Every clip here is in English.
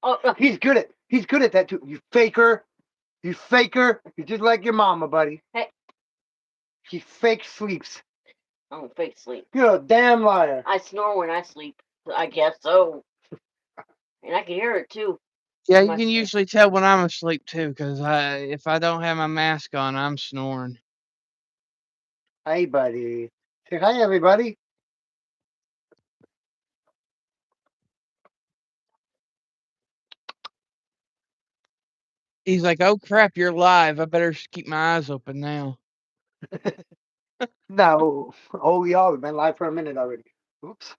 Oh, he's good at that too. You faker. You faker. You're just like your mama, buddy. Hey. She fake sleeps. I don't fake sleep. You're a damn liar. I snore when I sleep. I guess so. And I can hear it too. Yeah, you can usually tell when I'm asleep too, because if I don't have my mask on, I'm snoring. Hey, buddy. Say hi, everybody. He's like, "Oh crap, you're live. I better keep my eyes open now." No. Oh, yeah, we've been live for a minute already. Oops.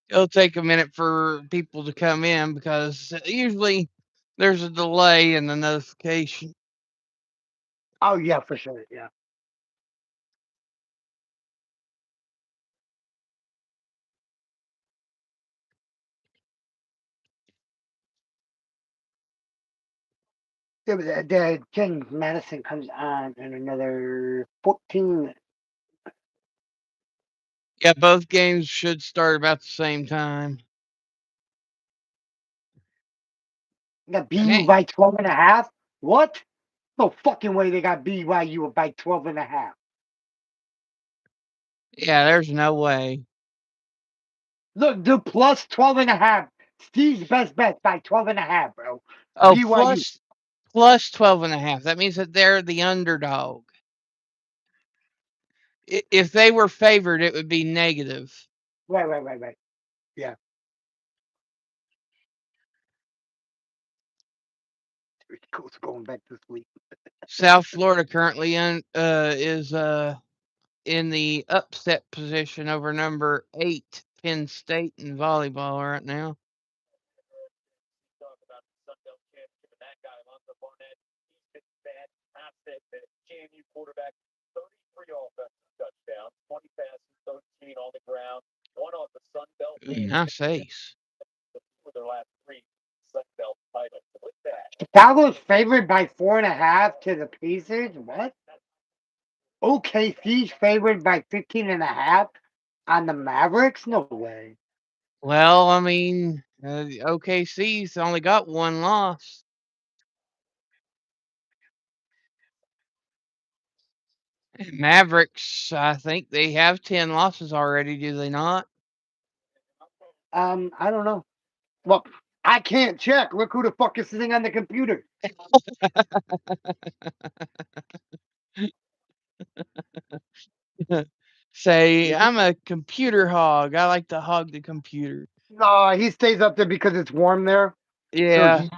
It'll take a minute for people to come in because usually there's a delay in the notification. Oh, yeah, for sure. Yeah. The James Madison comes on in another 14 minutes. Yeah, both games should start about the same time. Got BU by 12 and a half? What? No fucking way they got BYU by 12 and a half. Yeah, there's no way. Look, dude, plus 12 and a half. Steve's best bet by 12 and a half, bro. Oh, BYU. plus 12 and a half. That means that they're the underdog. If they were favored, it would be negative. Right. Yeah. Cool's going back to sleep. South Florida currently is in the upset position over number 8 Penn State in volleyball right now. Quarterback, 33 offensive touchdowns, 20 passes, 13 on the ground, one on the Sun Belt. Nice ace. For their last 3 Sun Belt titles. With that, Chicago's favored by 4.5 to the Pacers. What? OKC's favored by 15 and a half on the Mavericks? No way. Well, I mean, OKC's only got one loss. Mavericks, I think they have 10 losses already, do they not? I don't know. Well, I can't check. Look who the fuck is sitting on the computer. Say, I'm a computer hog. I like to hog the computer. No, he stays up there because it's warm there. Yeah. So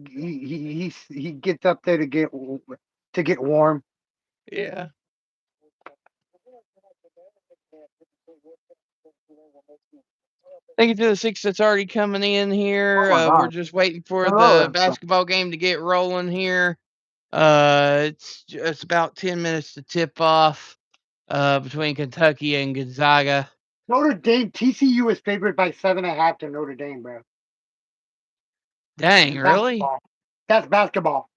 he gets up there to get warm. Yeah. Thank you to the 6 that's already coming in here. We're just waiting for the basketball game to get rolling here. It's about 10 minutes to tip off between Kentucky and Gonzaga. Notre Dame, TCU is favored by 7.5 to Notre Dame, bro. Dang, really? That's basketball.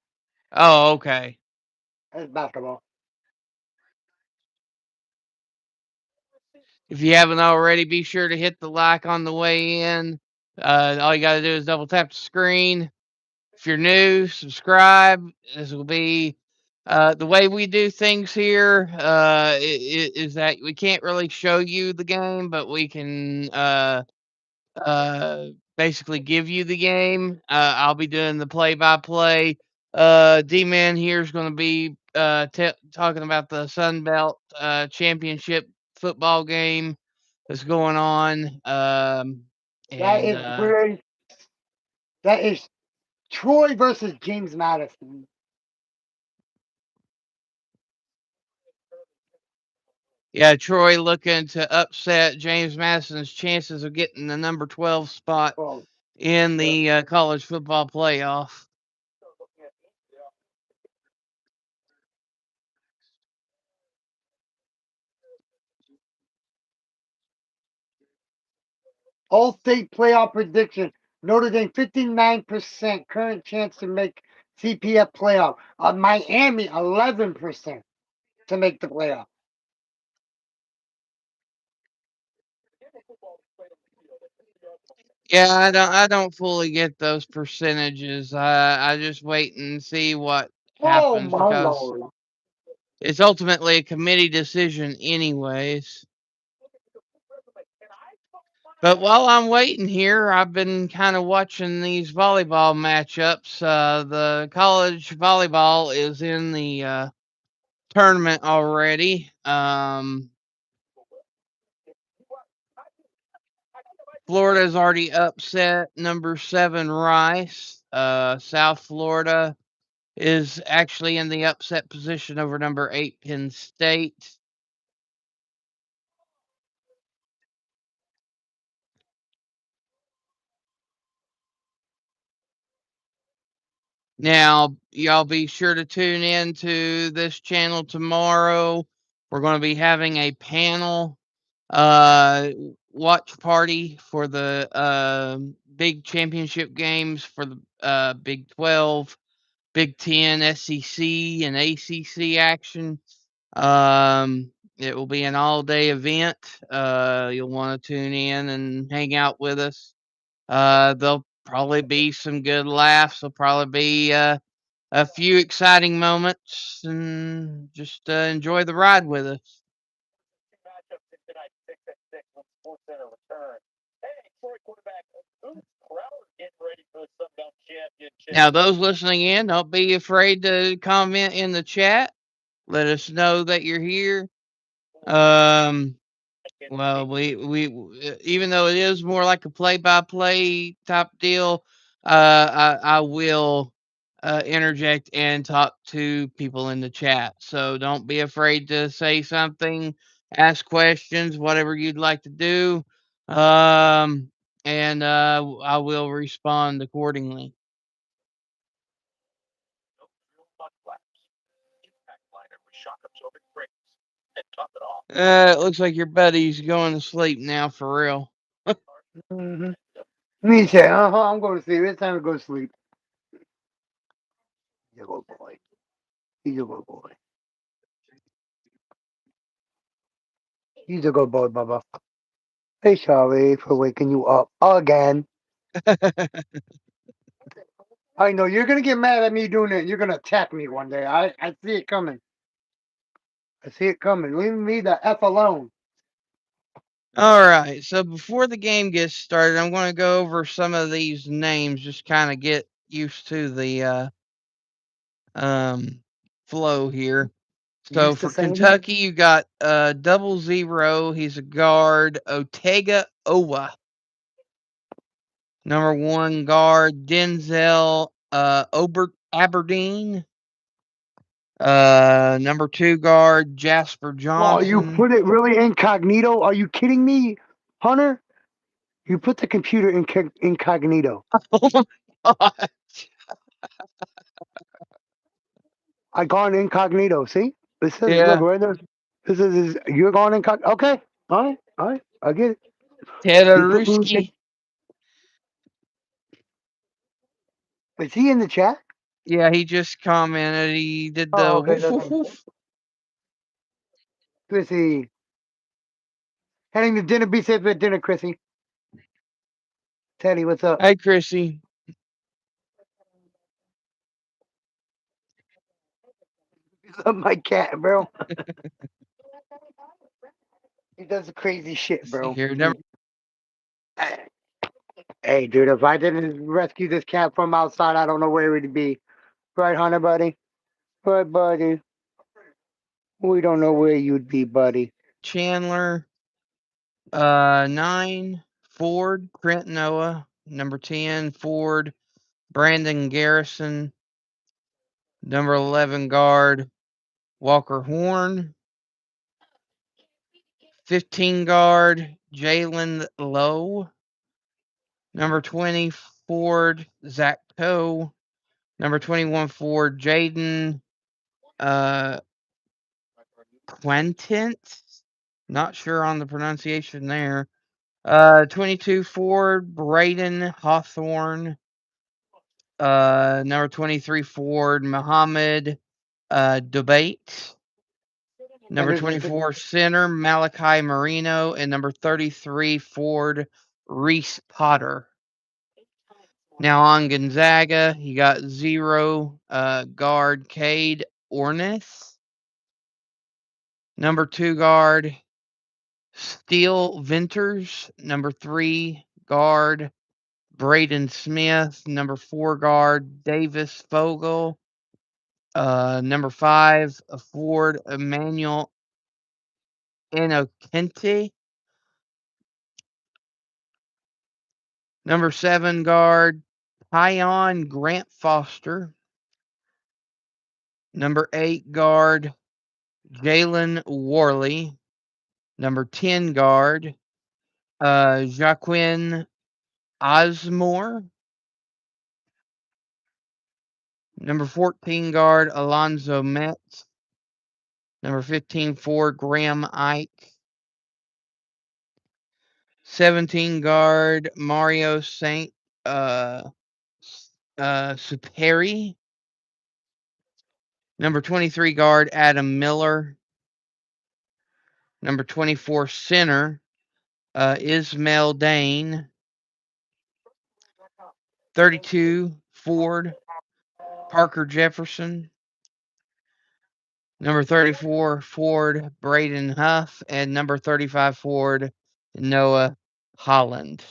Oh, okay. That's basketball. If you haven't already, be sure to hit the like on the way in. All you got to do is double tap the screen. If you're new, subscribe. This will be the way we do things here is that we can't really show you the game, but we can basically give you the game. I'll be doing the play-by-play. D-Man here is going to be talking about the Sun Belt Championship football game that's going on. That is Troy versus James Madison. Yeah, Troy looking to upset James Madison's chances of getting the number 12 spot in the college football playoff. All-state playoff prediction. Notre Dame 59% current chance to make CPF playoff. Miami 11% to make the playoff. Yeah, I don't fully get those percentages. I just wait and see what Oh happens my because lord! it's ultimately a committee decision anyways. But while I'm waiting here, I've been kind of watching these volleyball matchups. The college volleyball is in the tournament already. Florida's already upset number 7 Rice. South Florida is actually in the upset position over number 8 Penn State. Now, y'all be sure to tune in to this channel tomorrow. We're going to be having a panel watch party for the big championship games for the Big 12, Big 10, SEC, and ACC action. It will be an all-day event. You'll want to tune in and hang out with us. There'll probably be some good laughs. There'll probably be a few exciting moments, and just enjoy the ride with us. Matchups in tonight's 6 at 6 when Sports Center returns. Hey, Troy quarterback Bruce Crowder getting ready for the Sun Belt Championship. Now, those listening in, don't be afraid to comment in the chat. Let us know that you're here. Well, we even though it is more like a play-by-play type deal, I will interject and talk to people in the chat. So don't be afraid to say something, ask questions, whatever you'd like to do, and I will respond accordingly. It looks like your buddy's going to sleep now for real. Mm-hmm. Me say, I'm going to sleep. It's time to go to sleep. He's a good boy. He's a good boy. He's a good boy, Bubba. Hey, sorry for waking you up again. I know you're gonna get mad at me doing it. You're gonna attack me one day. I see it coming. I see it coming. Leave me the f alone. All right. So before the game gets started, I'm going to go over some of these names, just kind of get used to the flow here. So Used to for saying Kentucky, you got 00. He's a guard. Otega Owa. Number 1 guard Denzel Aberdeen. Number 2 guard Jasper Oh, you Johnson. put it really incognito? Are you kidding me, Hunter? You put the computer in incognito. Oh my god. I gone incognito. See, it says look Yeah. right there. This is you're going incognito. Okay, all right. I get it. You put me. Tedorowski. Is he in the chat? Yeah, he just commented. He did Oh, the okay. woof That's woof woof. Chrissy. Heading to dinner. Be safe at dinner, Chrissy. Teddy, what's up? Hey, Chrissy. My cat, bro. He does crazy shit, Let's see bro. here. Number Hey, dude, if I didn't rescue this cat from outside, I don't know where it would be. Right, Hunter, buddy? Right, buddy? We don't know where you'd be, buddy. Chandler. 9 Ford Trent Noah. Number 10 Ford Brandon Garrison. Number 11 guard Walker Horn. 15 guard Jalen Lowe. Number 20 Ford Zach Coe. Number 21 Ford Jaden Quentent. Not sure on the pronunciation there. 22 Ford Braden Hawthorne. Number 23 forward Muhammad Debate. Number 24 center Malachi Marino, and number 33 forward Reese Potter. Now on Gonzaga, you got 0 guard Cade Orneth. Number 2 guard Steele Venters. Number 3 guard Braden Smith. Number 4 guard Davis Fogel. Number 5 forward Emmanuel Inokente. Number 7 guard Tyon Grant Foster. Number 8 guard Jalen Worley. Number 10 guard Jaquin Osmore. Number 14 guard Alonzo Metz. Number 15 forward Graham Ike. 17 guard Mario Saint Superi. Number 23 guard Adam Miller. Number 24 center Ismail Dane. 32 forward Parker Jefferson. Number 34 forward Braden Huff, and number 35 forward Noah Holland.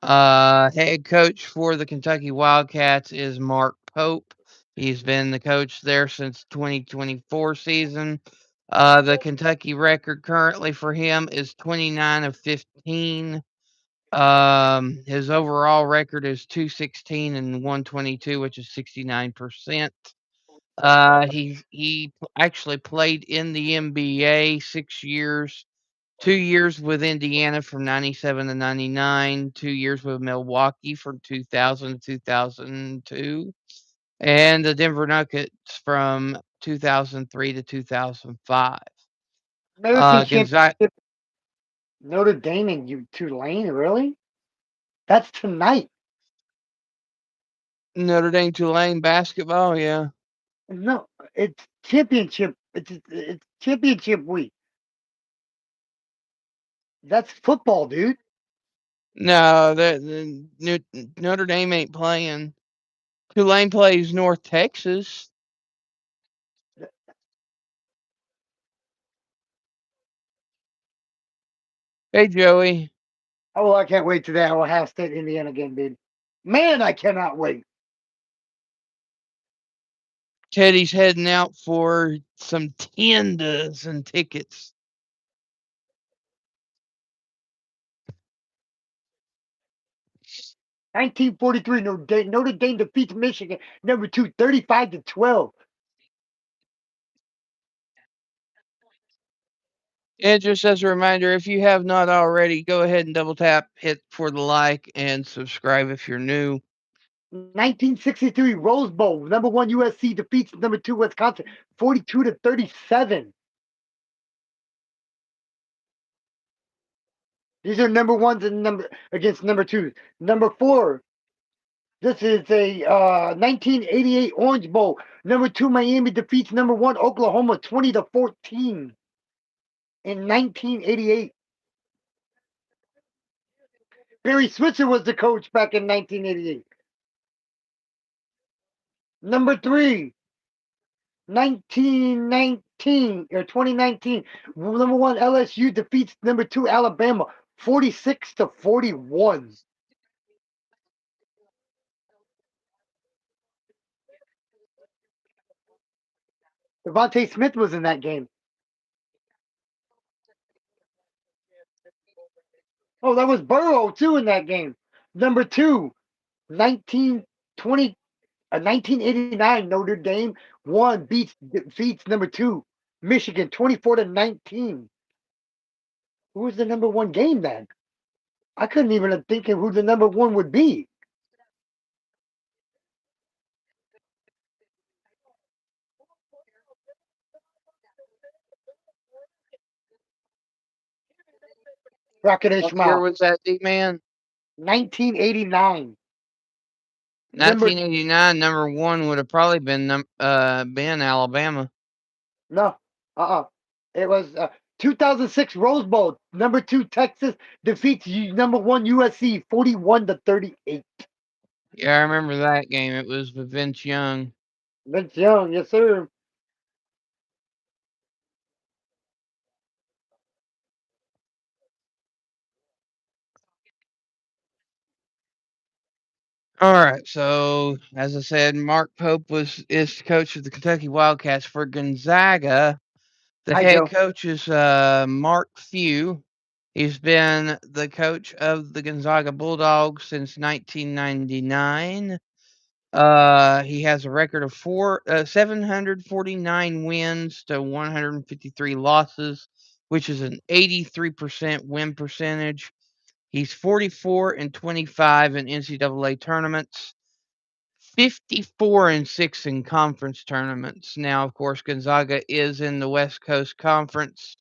Head coach for the Kentucky Wildcats is Mark Pope. He's been the coach there since 2024 season. The Kentucky record currently for him is 29 of 15. His overall record is 216 and 122, which is 69%. He actually played in the NBA 6 years, 2 years with Indiana from 97 to 99, 2 years with Milwaukee from 2000 to 2002, and the Denver Nuggets from 2003 to 2005. American Gonzaga, Championship, Notre Dame and Tulane, really? That's tonight. Notre Dame Tulane basketball, yeah. No, it's championship. It's championship week. That's football, dude. No, Notre Dame ain't playing. Tulane plays North Texas. Hey, Joey. Oh, I can't wait to that Ohio State Indiana game, dude. Man, I cannot wait. Teddy's heading out for some tendas and tickets. Notre Dame defeats Michigan, number 2, 35-12. And just as a reminder, if you have not already, go ahead and double tap, hit for the like, and subscribe if you're new. 1963 Rose Bowl, number 1 USC defeats number 2 Wisconsin, 42-37. These are number 1s and against number 2s. Number 4, this is a 1988 Orange Bowl. Number 2 Miami defeats number 1 Oklahoma 20-14 in 1988. Barry Switzer was the coach back in 1988. Number 3, 1919 or 2019, number 1 LSU defeats number 2 Alabama 46-41. Devontae Smith was in that game. Oh, that was Burrow too in that game. Number 2, 1989 Notre Dame defeats number 2 Michigan 24-19. Who was the number 1 game then? I couldn't even think of who the number 1 would be. Rocket and What year Schmau. was that, Dman? 1989. Number 1989, number 1 would have probably been Alabama. no, it was 2006 Rose Bowl. Number 2 Texas defeats number 1 USC 41-38. Yeah, I remember that game. It was with Vince Young. Vince Young, yes sir. All right, so as I said, Mark Pope is coach of the Kentucky Wildcats for Gonzaga. The Hi, head Joe. coach is Mark Few. He's been the coach of the Gonzaga Bulldogs since 1999. He has a record of 749 wins to 153 losses, which is an 83% win percentage. He's 44-25 in NCAA tournaments, 54-6 in conference tournaments. Now, of course, Gonzaga is in the West Coast Conference,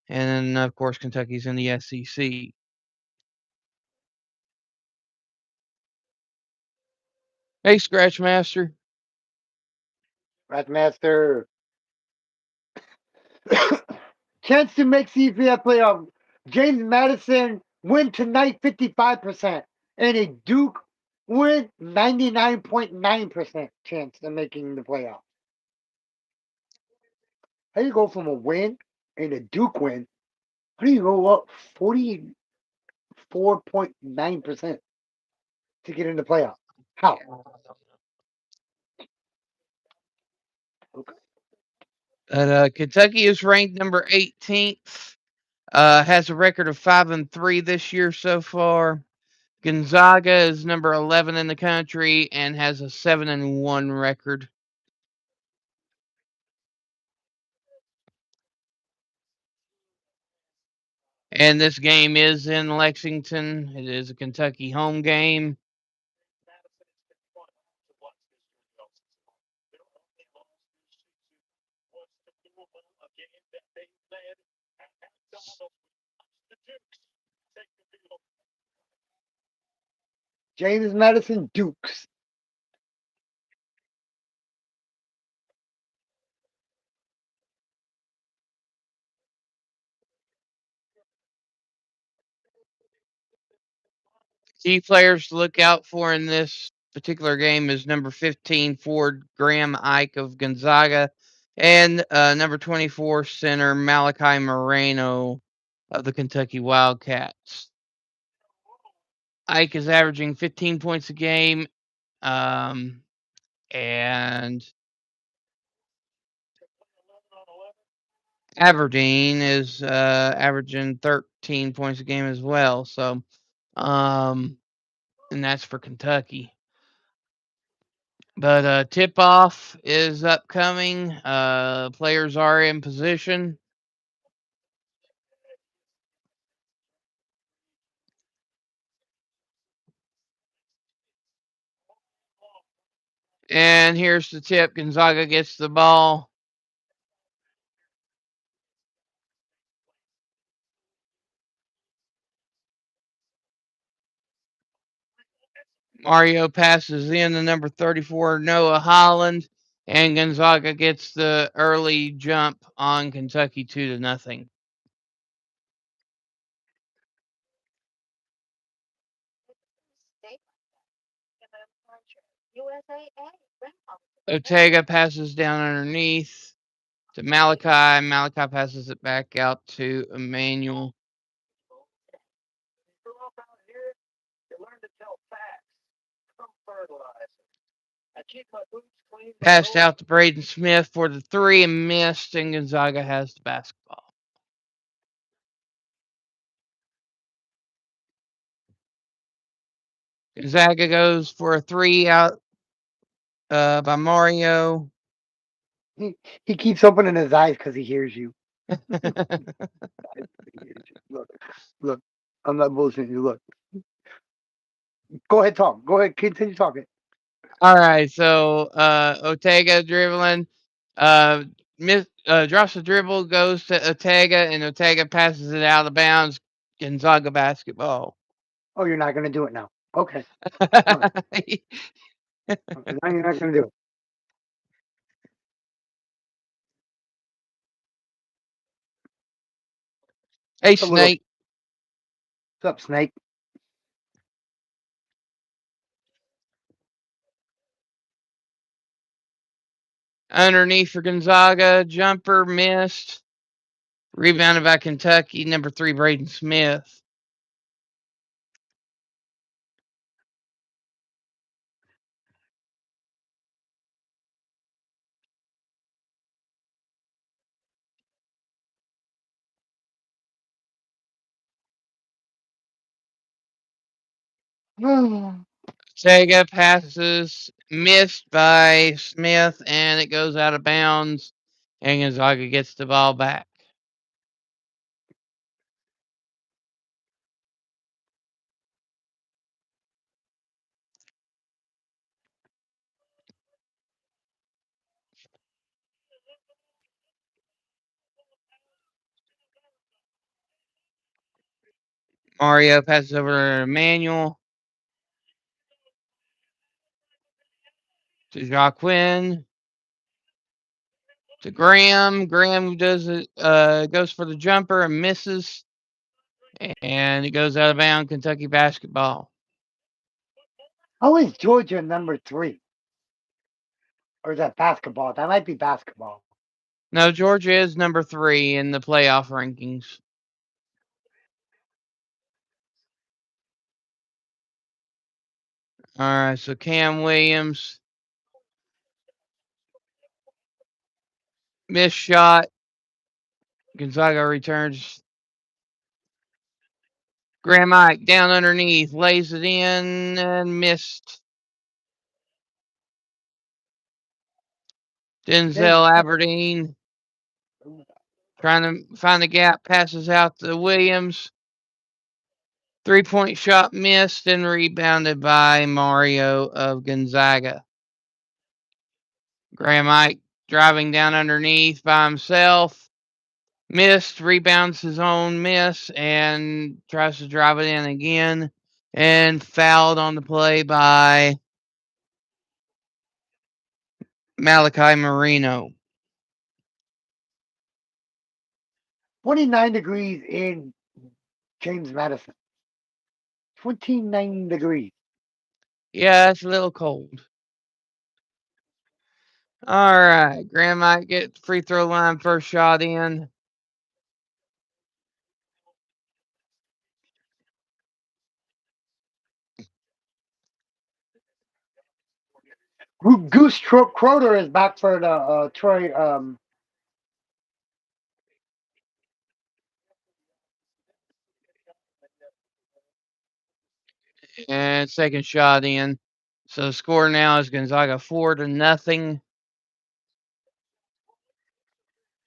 and then, of course, Kentucky's in the SEC. Hey, Scratchmaster. Ratmaster. Chance to make CPF playoff. James Madison win tonight 55%. And a Duke win 99.9% chance of making the playoff. How do you go from a win and a Duke win? How do you go up 44.9% to get in the playoff? How? Okay. Kentucky is ranked number 18th. Has a record of 5-3 this year so far. Gonzaga is number 11 in the country and has a 7-1 record. And this game is in Lexington. It is a Kentucky home game. James Madison Dukes. Key players to look out for in this particular game is number 15 forward Graham Ike of Gonzaga and number 24 center Malachi Moreno of the Kentucky Wildcats. Ike is averaging 15 points a game, and Aberdeen is averaging 13 points a game as well. So, and that's for Kentucky. But tip off is upcoming. Players are in position. And here's the tip. Gonzaga gets the ball. Mario passes in to number 34, Noah Holland, and Gonzaga gets the early jump on Kentucky 2-0. Ortega passes down underneath to Malachi. Malachi passes it back out to Emmanuel. Passed out to Braden Smith for the 3 and missed, and Gonzaga has the basketball. Gonzaga goes for a 3 out by Mario. He keeps opening his eyes because he hears you. Look, I'm not bullshitting you. Look. Go ahead, talk. Go ahead, continue talking. All right, so Ortega dribbling, drops the dribble, goes to Ortega, and Ortega passes it out of bounds. Gonzaga basketball. Oh, you're not going to do it now. Okay. Now you're not going to do it. Hey, Just a little. Snake. What's up, Snake? Underneath for Gonzaga. Jumper missed. Rebounded by Kentucky. Number 3, Braden Smith. Ortega passes, missed by Smith, and it goes out of bounds. And Gonzaga gets the ball back. Mario passes over to Emmanuel. To Jacquin. To Graham. Graham does it, goes for the jumper and misses. And it goes out of bounds. Kentucky basketball. How is Georgia number 3? Or is that basketball? That might be basketball. No, Georgia is number 3 in the playoff rankings. All right, so Cam Williams. Missed shot. Gonzaga returns. Graham Ike down underneath. Lays it in and missed. Denzel Aberdeen. Trying to find the gap. Passes out to Williams. 3-point shot missed and rebounded by Mario of Gonzaga. Graham Ike driving down underneath by himself. Missed, rebounds his own miss, and tries to drive it in again. And fouled on the play by Malachi Marino. 29 degrees in James Madison. 29 degrees. Yeah, it's a little cold. All right, Graham might get the free throw line, first shot in. Goose Crowder is back for the Troy. And second shot in. So the score now is Gonzaga 4-0.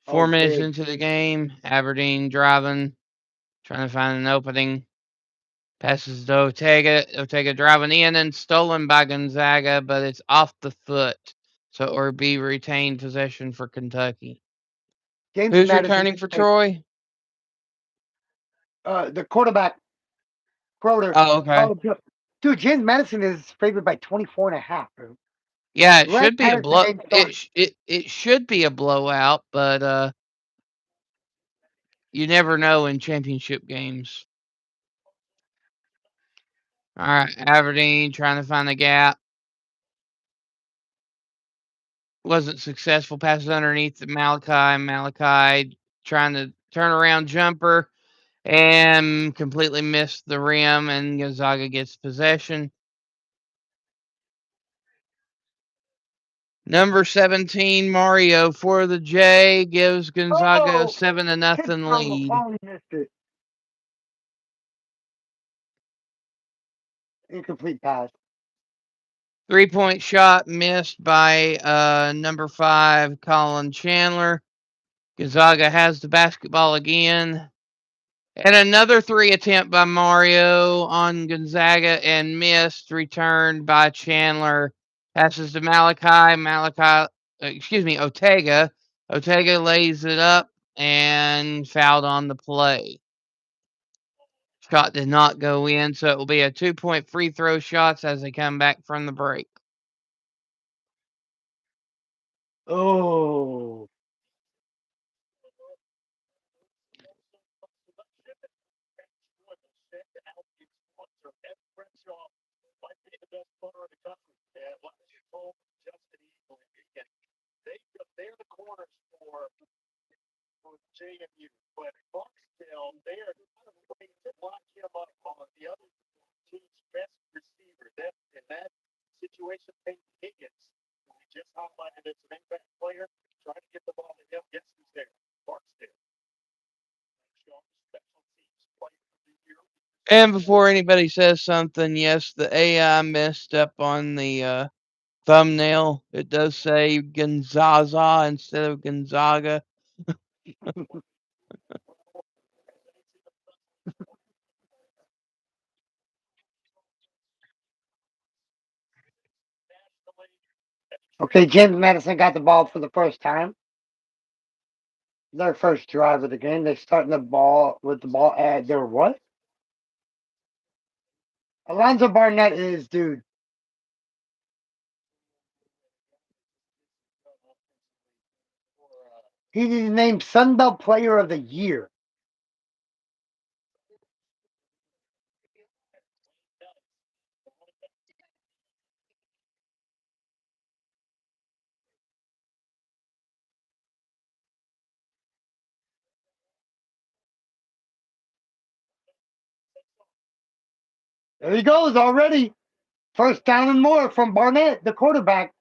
4 minutes big. into the game. Aberdeen driving, trying to find an opening. Passes to Ortega. Ortega driving in and stolen by Gonzaga, but it's off the foot. So it will be retained possession for Kentucky. James Who's Madison, returning for Troy? the quarterback, Crowder. Oh, okay. Dude, James Madison is favored by 24.5. Bro. Yeah, it Right should be a as the blow. game starts. It should be a blowout, but you never know in championship games. All right, Aberdeen trying to find the gap. Wasn't successful. Passes underneath to Malachi. Malachi trying to turn around jumper and completely missed the rim, and Gonzaga gets possession. Number 17, Mario for the J, gives Gonzaga a 7-0 lead. Oh, he missed it. Incomplete pass. 3-point shot missed by number 5, Colin Chandler. Gonzaga has the basketball again. And another 3 attempt by Mario on Gonzaga and missed, returned by Chandler. Passes to Ortega. Ortega lays it up and fouled on the play. Shot did not go in, so it will be a 2-point free throw shots as they come back from the break. Oh. They're the corners for JMU, but Barksdale, they are going to lock him up on the other team's best receiver. In that situation, Peyton Higgins, who we just highlighted as an impact player, trying to get the ball to him. Guess who's there? Barksdale. Strong special teams player of the year. And before anybody says something, yes, the AI messed up on the thumbnail. It does say Gonzaga instead of Gonzaga. Okay, James Madison got the ball for the first time. Their first drive of the game. They're starting the ball with the ball at their what? Alonzo Barnett is dude. He's named Sunbelt Player of the Year. There he goes already. First down and more from Barnett, the quarterback.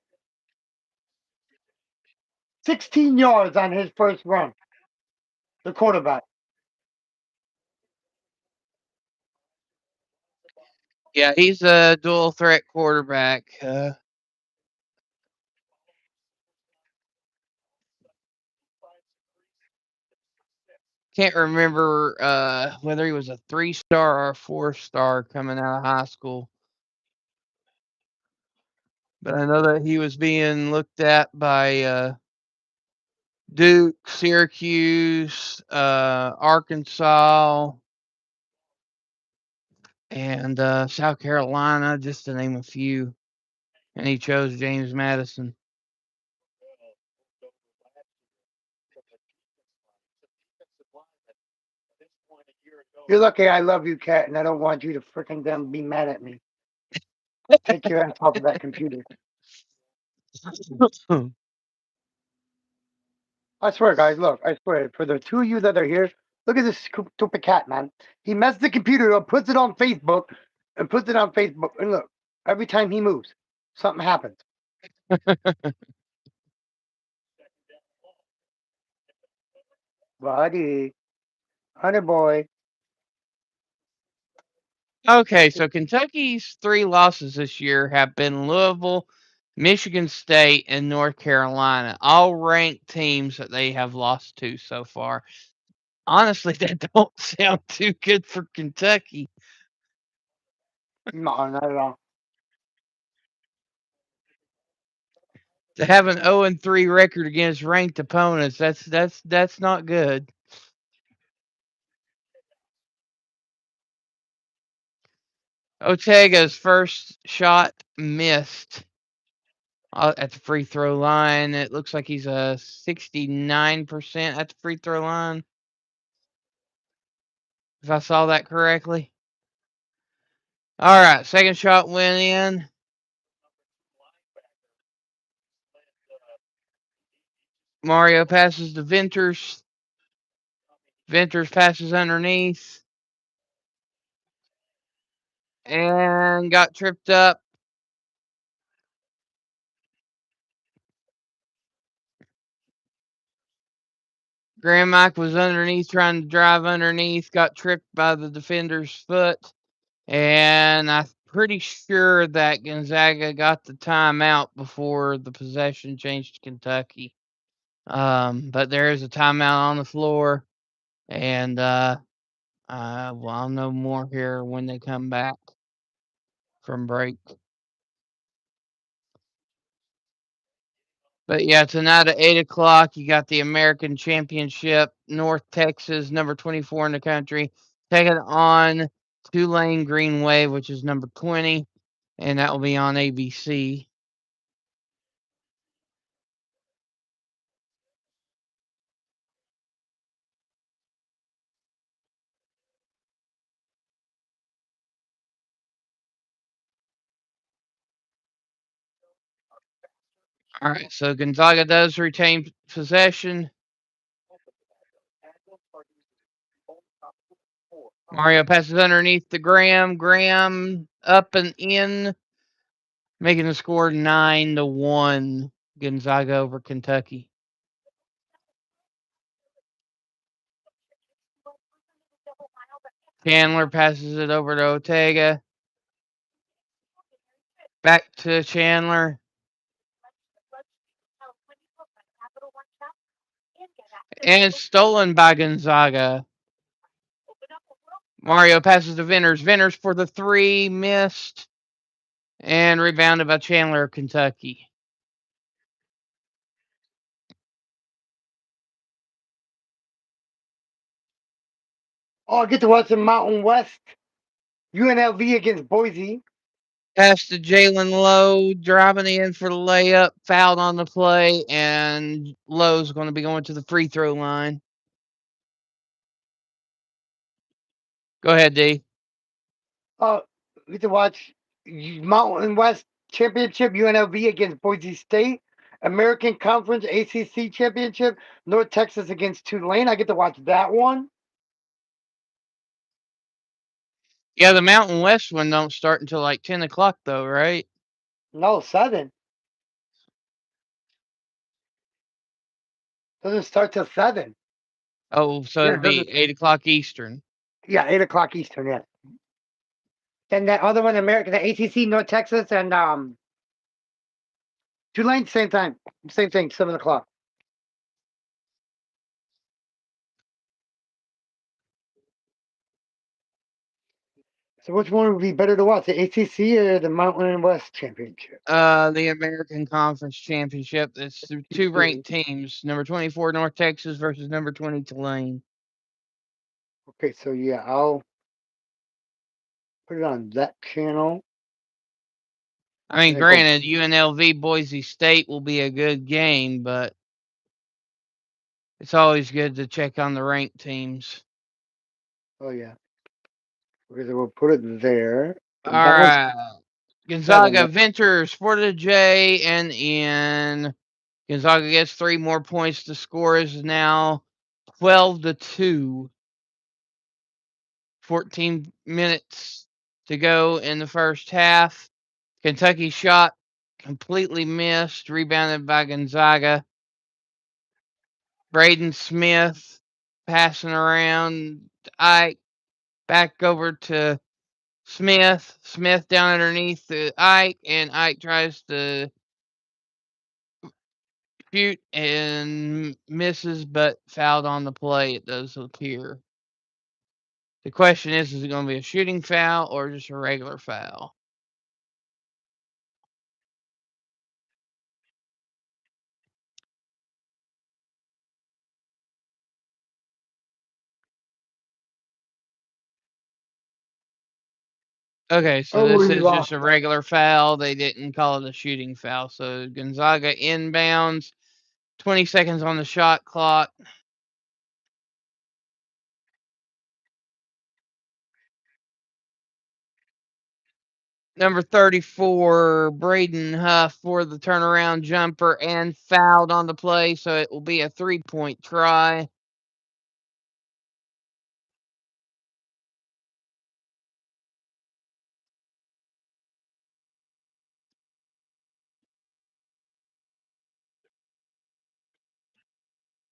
16 yards on his first run. The quarterback. Yeah, he's a dual threat quarterback. Can't remember whether he was a 3-star or a 4-star coming out of high school. But I know that he was being looked at by Duke, Syracuse, Arkansas, and South Carolina, just to name a few. And he chose James Madison. You're lucky I love you, Cat, and I don't want you to freaking them be mad at me. Take your ass off of that computer. I swear, guys, look, I swear, for the two of you that are here, look at this stupid cat, man. He messed the computer up, puts it on Facebook, and look, every time he moves, something happens. Buddy. Honey boy. Okay, so Kentucky's 3 losses this year have been Louisville, Michigan State, and North Carolina, all ranked teams that they have lost to so far. Honestly, that don't sound too good for Kentucky. No, not at all. To have an 0-3 record against ranked opponents, that's not good. Ortega's first shot missed at the free throw line. It looks like he's a 69% at the free throw line, if I saw that correctly. All right, second shot went in. Mario passes to Venters. Venters passes underneath and got tripped up. Grand Mike was underneath trying to drive underneath, got tripped by the defender's foot. And I'm pretty sure that Gonzaga got the timeout before the possession changed to Kentucky. But there is a timeout on the floor. And well, I'll know more here when they come back from break. But yeah, tonight at 8 o'clock, you got the American Championship, North Texas, number 24 in the country, taking on Tulane Green Wave, which is number 20, and that will be on ABC. All right, so Gonzaga does retain possession. Mario passes underneath to Graham. Graham up and in, making the score 9-1. Gonzaga over Kentucky. Chandler passes it over to Ortega. Back to Chandler. And it's stolen by Gonzaga. Mario passes to Venters. Venters for the three, missed. And rebounded by Chandler of Kentucky. Oh, I get to watch the Mountain West. UNLV against Boise. Pass to Jalen Lowe, driving in for the layup, fouled on the play, and Lowe's going to be going to the free throw line. Go ahead, D. Oh, we get to watch Mountain West Championship, UNLV against Boise State. American Conference ACC Championship, North Texas against Tulane. I get to watch that one. Yeah, the Mountain West one don't start until like 10 o'clock, though, right? No, 7. Doesn't start till 7. Oh, so Yeah, it'll be 8 o'clock Eastern. Yeah, 8 o'clock Eastern, yeah. And that other one, American, the ACC, North Texas, and Tulane, same time. Same thing, 7 o'clock. So which one would be better to watch, the ACC or the Mountain West Championship? The American Conference Championship. It's the two ranked teams. Number 24, North Texas versus number 20, Tulane. Okay, so yeah, I'll put it on that channel. I mean, And then granted, UNLV Boise State will be a good game, but it's always good to check on the ranked teams. Oh yeah. Okay, so we'll put it there. All And that one's right. Gonzaga 7. Venters for the J and in. Gonzaga gets 3 more points. The score is now 12-2. 14 minutes to go in the first half. Kentucky shot completely missed, rebounded by Gonzaga. Braden Smith passing around Ike, back over to Smith. Smith down underneath the Ike, and Ike tries to shoot and misses, but fouled on the play, it does appear. The question is it going to be a shooting foul or just a regular foul? Okay, so this we is lost just a regular foul. They didn't call it a shooting foul. So Gonzaga inbounds, 20 seconds on the shot clock. Number 34, Braden Huff for the turnaround jumper and fouled on the play, so it will be a 3-point try.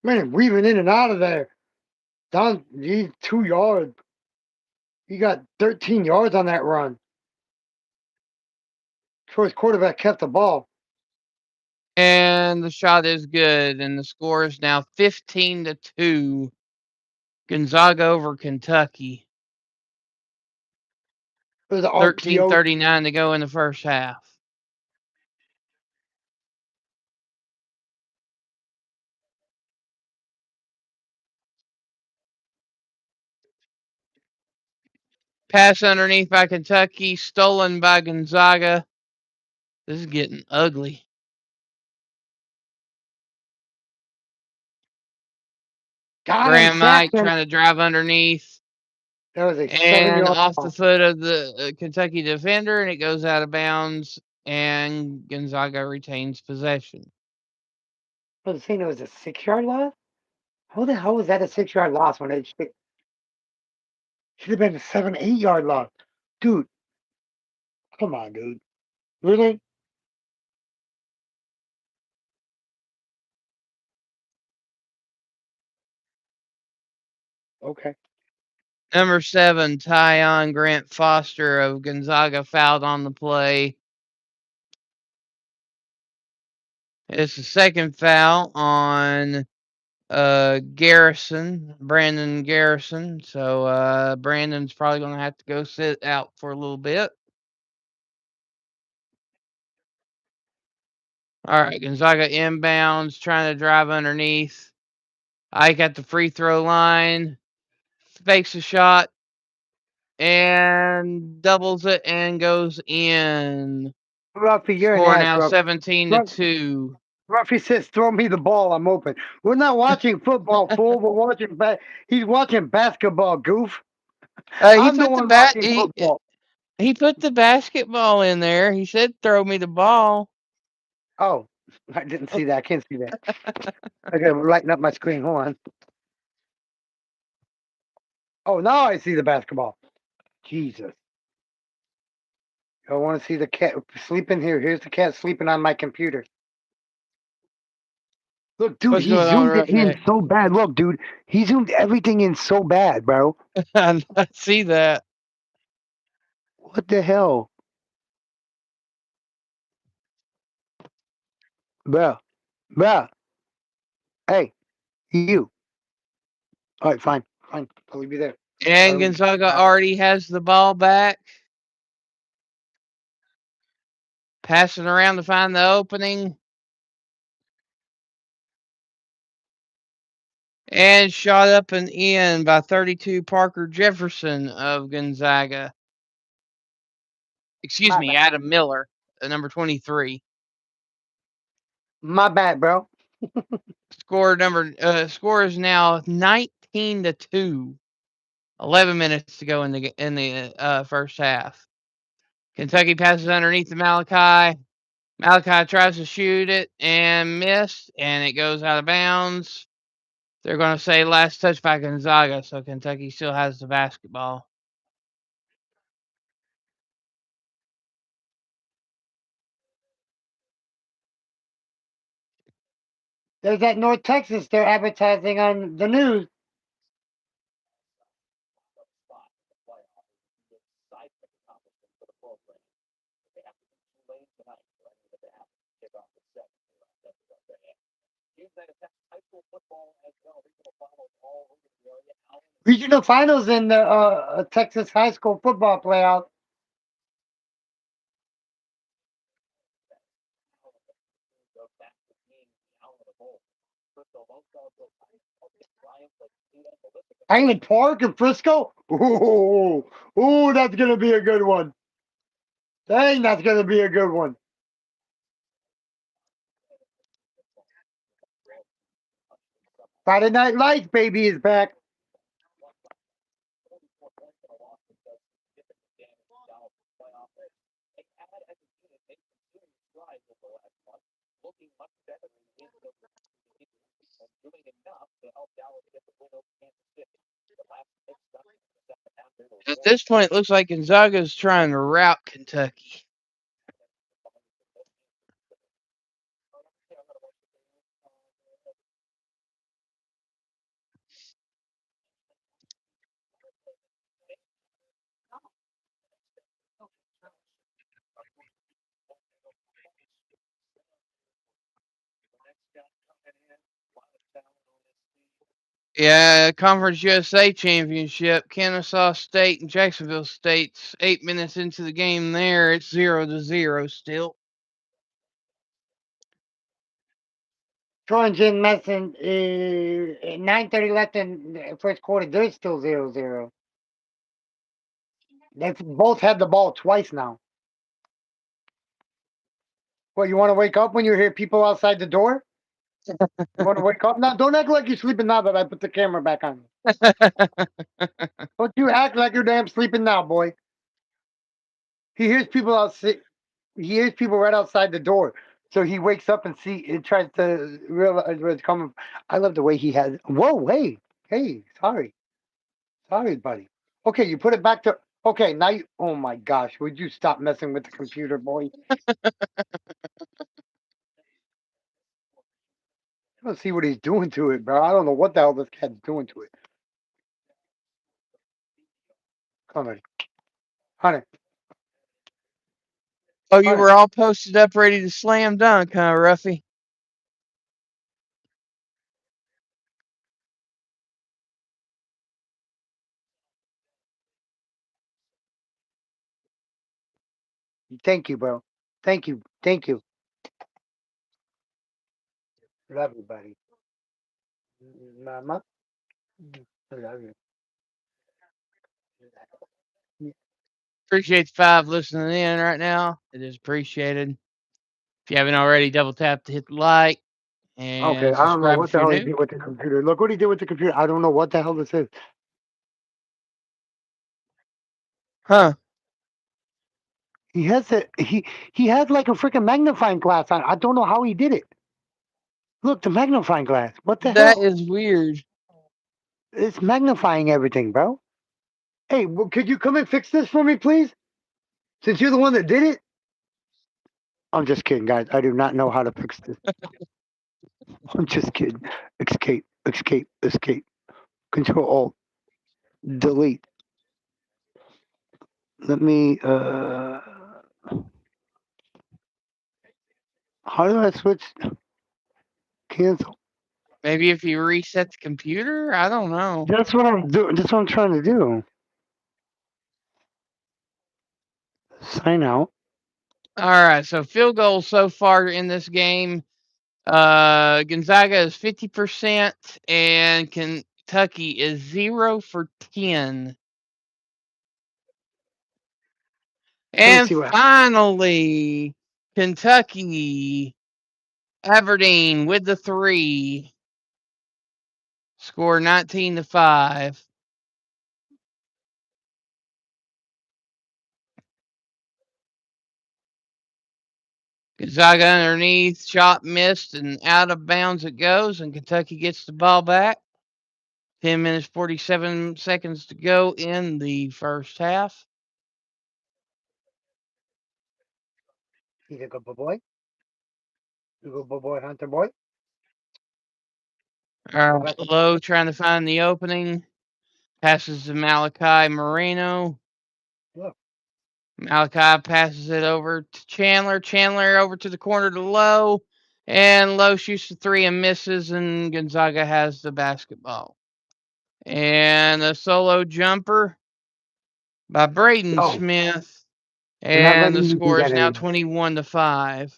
Man, weaving in and out of there. Down, he's 2 yards. He got 13 yards on that run. Troy's quarterback kept the ball. And the shot is good, and the score is now 15-2. Gonzaga over Kentucky. It was an RPO. 13:39 to go in the first half. Pass underneath by Kentucky, stolen by Gonzaga. This is getting ugly. Graham Knight trying to drive underneath. That was a And 7-yard off the ball. foot of the Kentucky defender, and it goes out of bounds, and Gonzaga retains possession. I was saying it was a 6-yard loss. How the hell was that a 6-yard loss when it should have been a 7, 8-yard loss? Dude, come on, dude. Really? Okay. Number 7, Tyon Grant Foster of Gonzaga fouled on the play. It's the second foul on Brandon Garrison. So Brandon's probably going to have to go sit out for a little bit. All right, Gonzaga inbounds, trying to drive underneath. Ike at the free throw line, fakes a shot, and doubles it and goes in. Ruffy, you're an Score ass, now Ruff. 17-2. Ruffy says, "Throw me the ball. I'm open." We're not watching football, fool. We're watching. He's watching basketball. Goof. He I'm the put the one watching he football. he put the basketball in there. He said, "Throw me the ball." Oh, I didn't see that. I can't see that. I gotta lighten up my screen. Hold on. Oh, now I see the basketball. Jesus. I want to see the cat sleeping here. Here's the cat sleeping on my computer. Look, dude, What's he going on, zoomed it in Roughneck? so bad. Look, dude, he zoomed everything in so bad, bro. I see that. What the hell? Bro, bro. Hey, you. All right, fine. Fine. I'll leave you there. And Gonzaga already has the ball back. Passing around to find the opening. And shot up and in by 32 Parker Jefferson of Gonzaga. Excuse My me, bad. Adam Miller, number 23. My bad, bro. Score is now 19-2. 11 minutes to go in the first half. Kentucky passes underneath to Malachi. Malachi tries to shoot it and missed, and it goes out of bounds. They're going to say last touch by Gonzaga, so Kentucky still has the basketball. There's that North Texas they're advertising on the news. Regional finals in the Texas high school football playoff. Highland Park in Frisco. Ooh, that's gonna be a good one. Dang, that's gonna be a good one. Friday Night Lights, baby, is back. At this point, it looks like Gonzaga is trying to rout Kentucky. Yeah, Conference USA Championship, Kennesaw State and Jacksonville State's 8 minutes into the game there. It's 0-0 still. Troy and Jim Messon, 9:30 left in the first quarter. They're still 0-0. They've both had the ball twice now. What, you want to wake up when you hear people outside the door? You want to wake up now? Don't act like you're sleeping now that I put the camera back on. Don't you act like you're damn sleeping now, boy. He hears people outside. He hears people right outside the door. So he wakes up and it tries to realize where it's coming. I love the way he has. Whoa, wait, hey, sorry, buddy. Okay, you put it back to. Okay, now you. Oh my gosh, would you stop messing with the computer, boy? I don't see what he's doing to it, bro. I don't know what the hell this cat's doing to it. Come on, honey. Oh, you Honey. were all posted up, ready to slam dunk, huh, Ruffy? Thank you, bro. Thank you. Thank you. Love you, buddy. Mama. I love you. Appreciate the 5 listening in right now. It is appreciated. If you haven't already, double tap to hit the like Okay, and I don't know subscribe what if the you're hell he new. did with the computer. Look what he did with the computer. I don't know what the hell this is. Huh. He has like a freaking magnifying glass on. I don't know how he did it. Look, the magnifying glass. What the That hell? is weird. It's magnifying everything, bro. Hey, well, could you come and fix this for me, please? Since you're the one that did it. I'm just kidding, guys. I do not know how to fix this. I'm just kidding. Escape, escape, escape. Control Alt, delete. Let me. How do I switch? Cancel. Maybe if you reset the computer? I don't know. That's what I'm doing. That's what I'm trying to do. Sign out. All right, so field goals so far in this game. Gonzaga is 50% and Kentucky is 0 for 10. Let me And see what. finally, Kentucky, Aberdeen with the 3. Score 19-5. Gonzaga underneath, shot missed, and out of bounds it goes, and Kentucky gets the ball back. 10 minutes, 47 seconds to go in the first half. He's a good boy. You good boy, Hunter boy. All right, Lowe trying to find the opening. Passes to Malachi Moreno. Look. Malachi passes it over to Chandler. Chandler over to the corner to Lowe. And Lowe shoots the 3 and misses, and Gonzaga has the basketball. And a solo jumper by Braden Oh, Smith. they're not And the letting you do score that is now anymore. 21-5.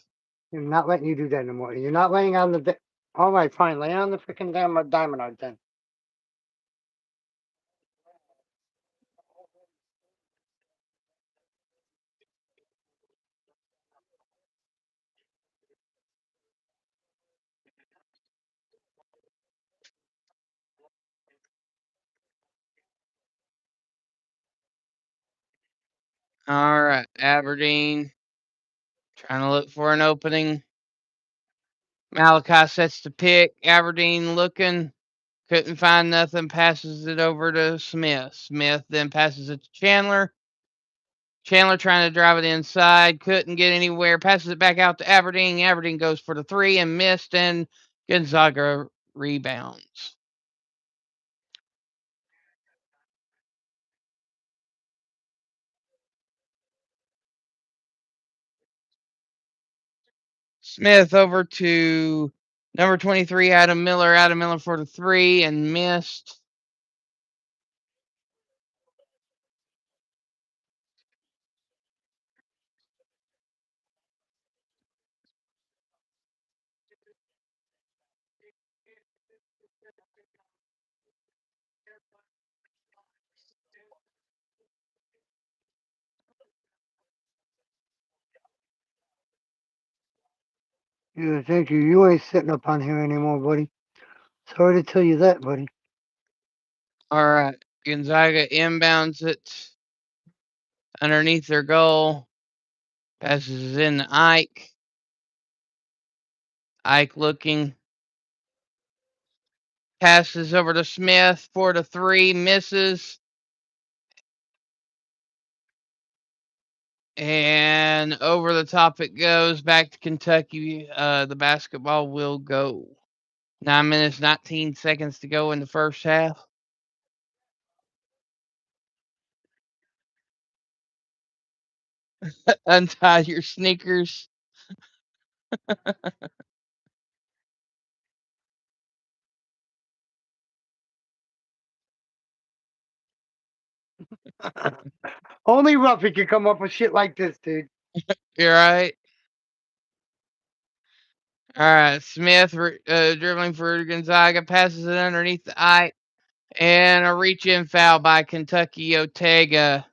They're not letting you do that anymore. You're not laying on the. All right, fine. Lay on the freaking damn diamond then. All right, Aberdeen trying to look for an opening. Malachi sets the pick. Aberdeen looking. Couldn't find nothing. Passes it over to Smith. Smith then passes it to Chandler. Chandler trying to drive it inside. Couldn't get anywhere. Passes it back out to Aberdeen. Aberdeen goes for the 3 and missed. And Gonzaga rebounds. Smith over to number 23, Adam Miller. Adam Miller for the 3 and missed. Yeah, thank you. You ain't sitting up on here anymore, buddy. Sorry to tell you that, buddy. All right. Gonzaga inbounds it underneath their goal. Passes in to Ike. Ike looking. Passes over to Smith. 4-3. Misses. And over the top it goes. Back to Kentucky. The basketball will go. 9 minutes, 19 seconds to go in the first half. Untie your sneakers. Only Ruffy can come up with shit like this, dude. You're right. All right. Smith dribbling for Gonzaga. Passes it underneath the eye. And a reach in foul by Kentucky Ortega.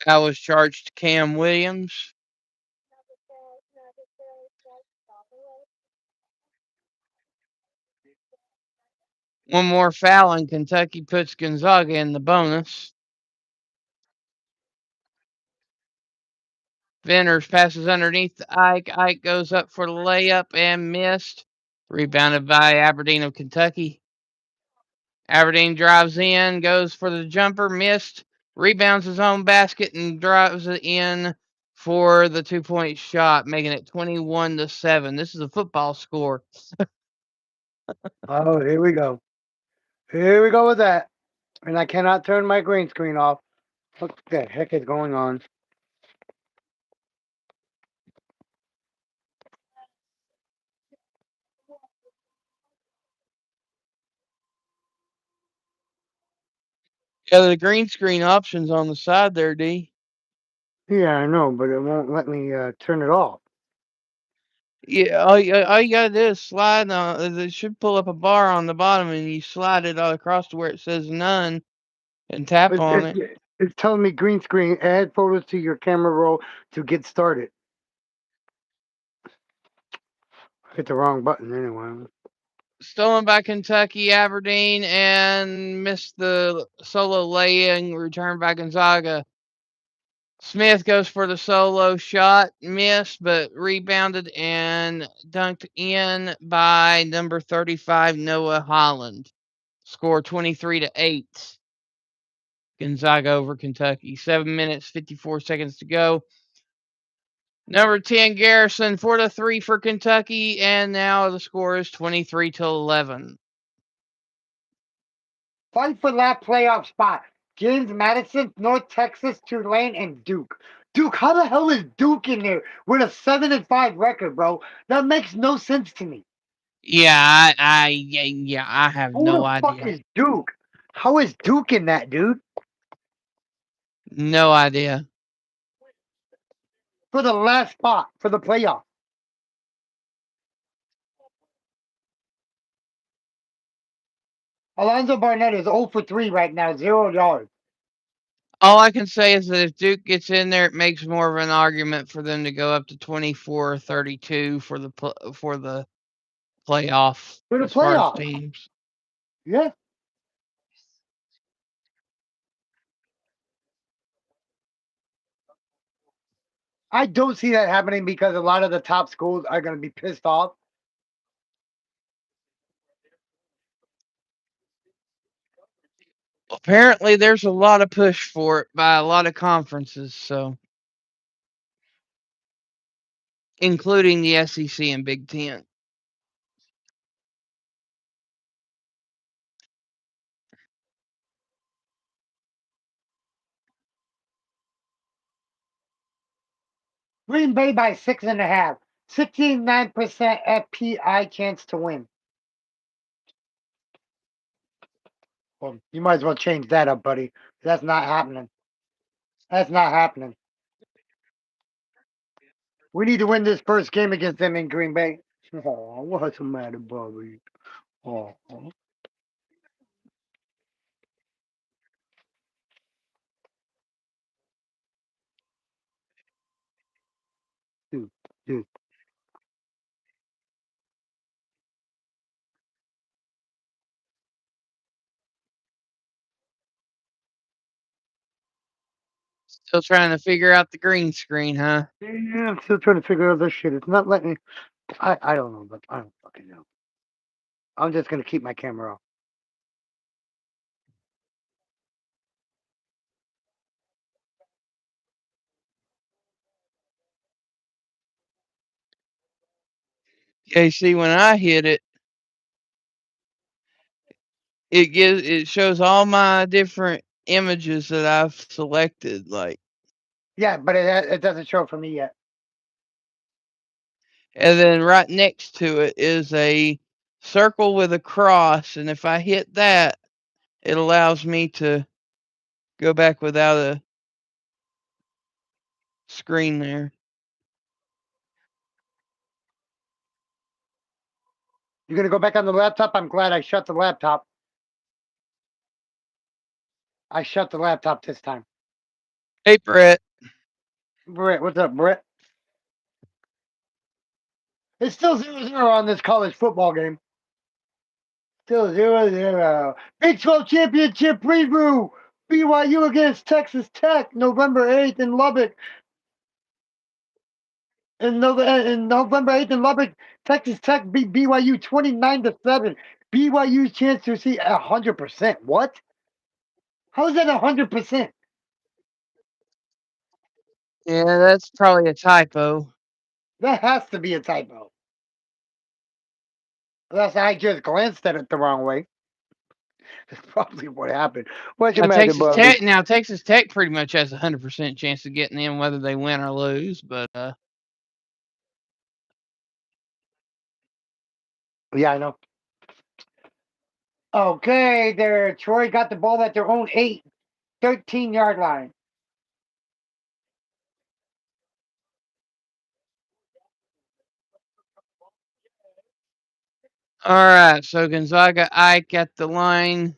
That was charged to Cam Williams. One more foul, and Kentucky puts Gonzaga in the bonus. Venters passes underneath the Ike. Ike goes up for the layup and missed. Rebounded by Aberdeen of Kentucky. Aberdeen drives in, goes for the jumper, missed. Rebounds his own basket and drives it in for the 2-point shot, making it 21-7. This is a football score. Oh, here we go. Here we go with that. And I cannot turn my green screen off. What the heck is going on? Yeah, the green screen option's on the side there, D. Yeah, I know, but it won't let me turn it off. Yeah, all you gotta do is slide on. It should pull up a bar on the bottom, and you slide it all across to where it says none, and tap on it. It's telling me green screen. Add photos to your camera roll to get started. Hit the wrong button anyway. Stolen by Kentucky, Aberdeen, and missed the solo lay-in. Returned by Gonzaga. Smith goes for the solo shot, missed, but rebounded and dunked in by number 35, Noah Holland. Score 23-8. Gonzaga over Kentucky. 7 minutes, 54 seconds to go. Number 10, Garrison, 4-3 for Kentucky, and now the score is 23-11. Fight for that playoff spot. James Madison, North Texas, Tulane, and Duke. Duke, how the hell is Duke in there with a 7-5 record, bro? That makes no sense to me. Yeah, I have Who no the fuck idea. is Duke? How is Duke in that, dude? No idea. For the last spot for the playoff. Alonzo Barnett is 0 for 3 right now, 0 yards. All I can say is that if Duke gets in there, it makes more of an argument for them to go up to 24-32 for the playoff For the as far as playoff. teams. Yeah. I don't see that happening because a lot of the top schools are going to be pissed off. Apparently, there's a lot of push for it by a lot of conferences, so including the SEC and Big Ten. Green Bay by 6.5. 69% FPI chance to win. Well, you might as well change that up, buddy. That's not happening. That's not happening. We need to win this first game against them in Green Bay. Oh, what's the matter, Bobby? Oh. Dude. Still trying to figure out the green screen, huh? Yeah, I'm still trying to figure out this shit. It's not letting me. I don't know, but I don't fucking know. I'm just gonna keep my camera off. Yeah, you see, when I hit it, it shows all my different images that I've selected, like, Yeah, but it doesn't show for me yet. and then right next to it is a circle with a cross, and if I hit that, it allows me to go back without a screen there. You're gonna go back on the laptop? I'm glad I shut the laptop. I shut the laptop this time. Hey, Brett. Brett, what's up, Brett? It's still 0-0 on this college football game. Still 0-0. Big 12 championship preview. BYU against Texas Tech, November 8th in Lubbock. In November 8th in Lubbock, Texas Tech beat BYU 29-7. BYU's chance to see 100%. What? How is that 100%? Yeah, that's probably a typo. That has to be a typo. Unless I just glanced at it the wrong way. That's probably what happened. What's the matter, Bobby? Texas Tech pretty much has a 100% chance of getting in, whether they win or lose. But Yeah, I know. Okay, there. Troy got the ball at their own 13-yard line. all right, so Gonzaga Ike at the line.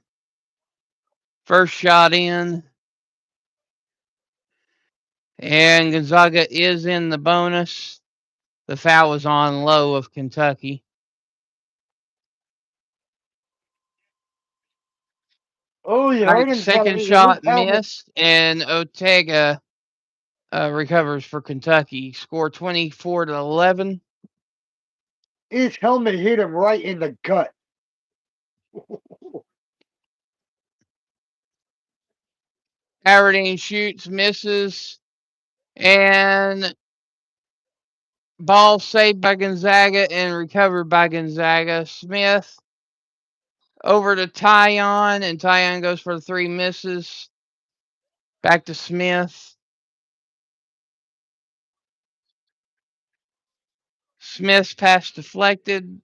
First shot in. And Gonzaga is in the bonus. The foul was on low of Kentucky. Oh, you heard him. Second shot missed, and Ortega recovers for Kentucky. Score 24-11. His helmet hit him right in the gut. Aberdeen shoots, misses, and ball saved by Gonzaga and recovered by Gonzaga. Smith over to Tyon, and Tyon goes for the 3, misses. Back to Smith. Smith's pass deflected.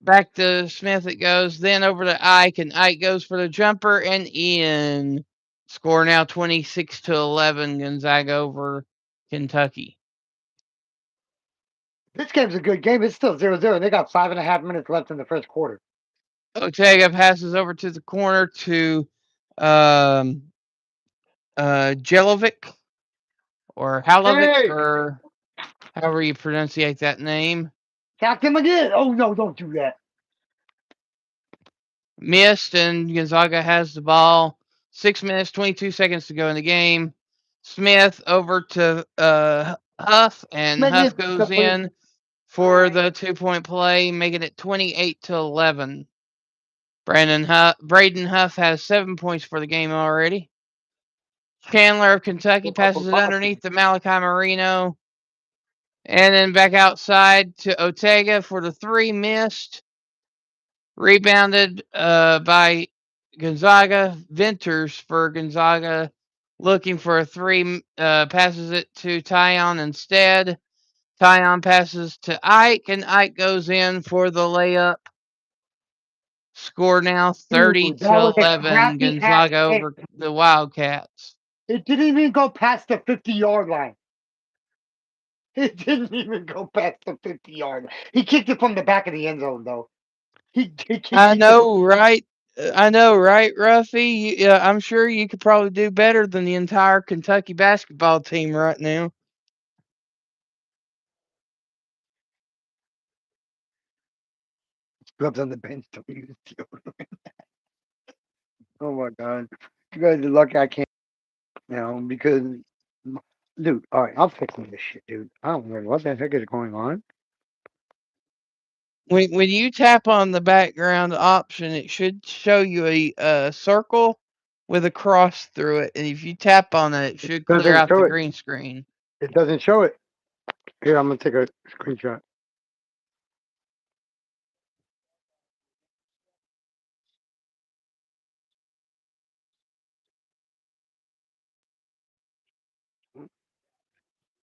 Back to Smith it goes. Then over to Ike, and Ike goes for the jumper and in. Score now 26-11. Gonzaga over Kentucky. This game's a good game. It's still 0-0, and they got 5.5 minutes left in the first quarter. Ortega passes over to the corner to Jelovic or Halovic, or however you pronunciate that name. Tack him again. Oh, no, don't do that. Missed, and Gonzaga has the ball. 6 minutes, 22 seconds to go in the game. Smith over to Huff, and Huff goes in for the 2-point play, making it 28-11. Braden Huff has 7 points for the game already. Chandler of Kentucky passes it underneath to Malachi Marino. And then back outside to Ortega for the 3, missed. Rebounded by Gonzaga. Venters for Gonzaga, looking for a 3, passes it to Tyon instead. Tyon passes to Ike, and Ike goes in for the layup. Score now 30-11. Gonzaga over the Wildcats. It didn't even go past the 50-yard line. It didn't even go past the 50-yard line. He kicked it from the back of the end zone, though. I know, right? Ruffy? I'm sure you could probably do better than the entire Kentucky basketball team right now. Scrubs on the bench don't use deodorant. Oh my god. You guys are lucky I can't, because, dude, all right, I'm fixing this shit, dude. I don't know what the heck is going on. When you tap on the background option, it should show you a circle with a cross through it, and if you tap on it, it should clear Doesn't out show the it. green screen. It doesn't show it. Here, I'm gonna take a screenshot.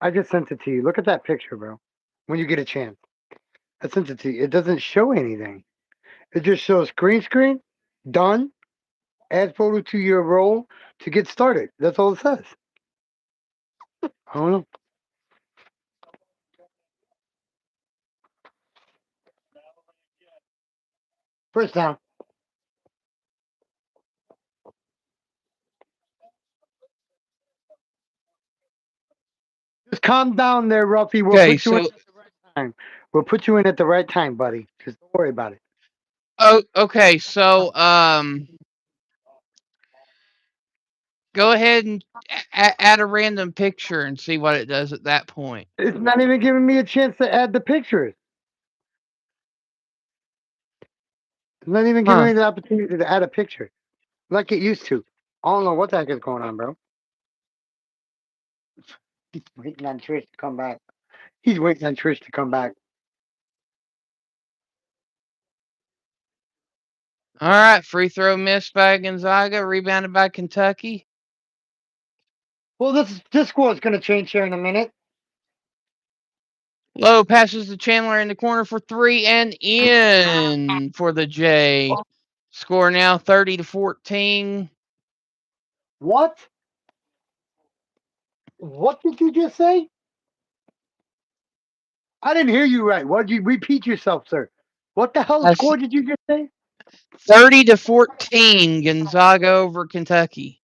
I just sent it to you. Look at that picture, bro. When you get a chance. I sent it to you. It doesn't show anything. It just shows green screen, done, add photo to your role to get started. That's all it says. I don't know. First down. Just calm down there, Ruffy. We'll Okay, put you in so at the right time. We'll put you in at the right time, buddy. Just don't worry about it. okay, so go ahead and add a random picture and see what it does at that point. It's not even giving me a chance to add the pictures. It's not even giving Huh. me the opportunity to add a picture like it used to. I don't know what the heck is going on, bro. He's waiting on Trish to come back. He's waiting on Trish to come back. All right, free throw missed by Gonzaga, rebounded by Kentucky. Well, this score is going to change here in a minute. Low passes to Chandler in the corner for three and in for the J. Score now 30-14. What? What did you just say? I didn't hear you right. What did you repeat yourself, sir? What the hell That's score did you just say? 30-14. Gonzaga over Kentucky.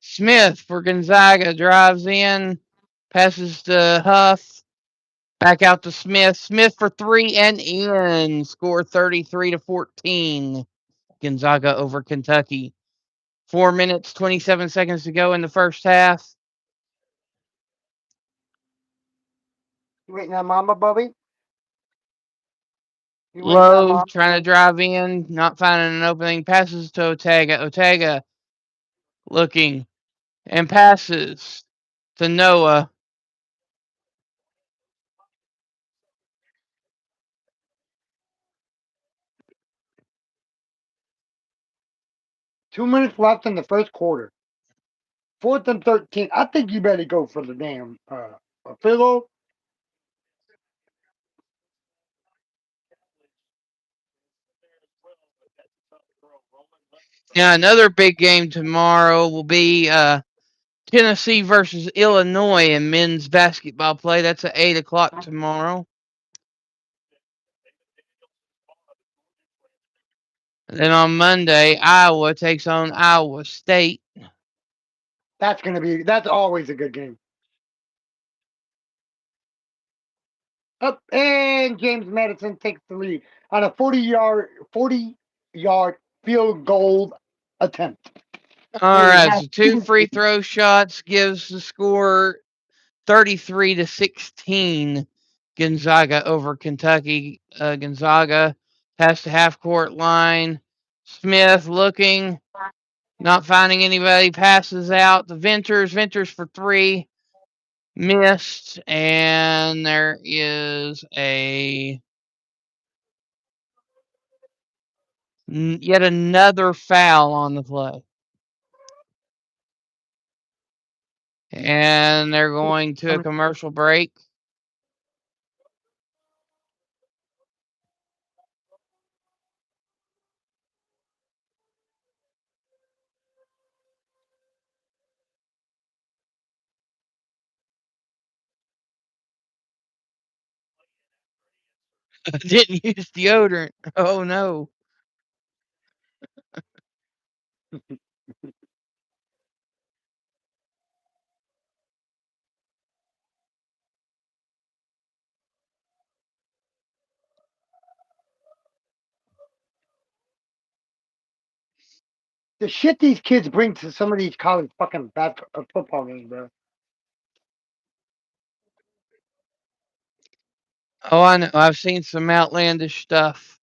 Smith for Gonzaga drives in, passes to Huff, back out to Smith. Smith for three and in. Score 33-14. Gonzaga over Kentucky. 4 minutes, 27 seconds to go in the first half. You waiting on Mama, Bubby? You waiting on Lowe Mama? trying to drive in, not finding an opening. Passes to Otega. Otega looking and passes to Noah. Two minutes left in the first quarter. 4th and 13. I think you better go for the damn pillow. Now, another big game tomorrow will be Tennessee versus Illinois in men's basketball play. That's at 8 o'clock tomorrow. And then on Monday, Iowa takes on Iowa State. That's always a good game. Up and James Madison takes the lead on a 40-yard field goal attempt. All right, so two free throw shots gives the score 33-16. Gonzaga over Kentucky. Gonzaga has the half court line. Smith looking, not finding anybody, passes out to Venters. Venters for three, missed, and there is yet another foul on the play. And they're going to a commercial break. Didn't use deodorant. Oh no. The shit these kids bring to some of these college fucking football games, bro. Oh, I know. I've seen some outlandish stuff.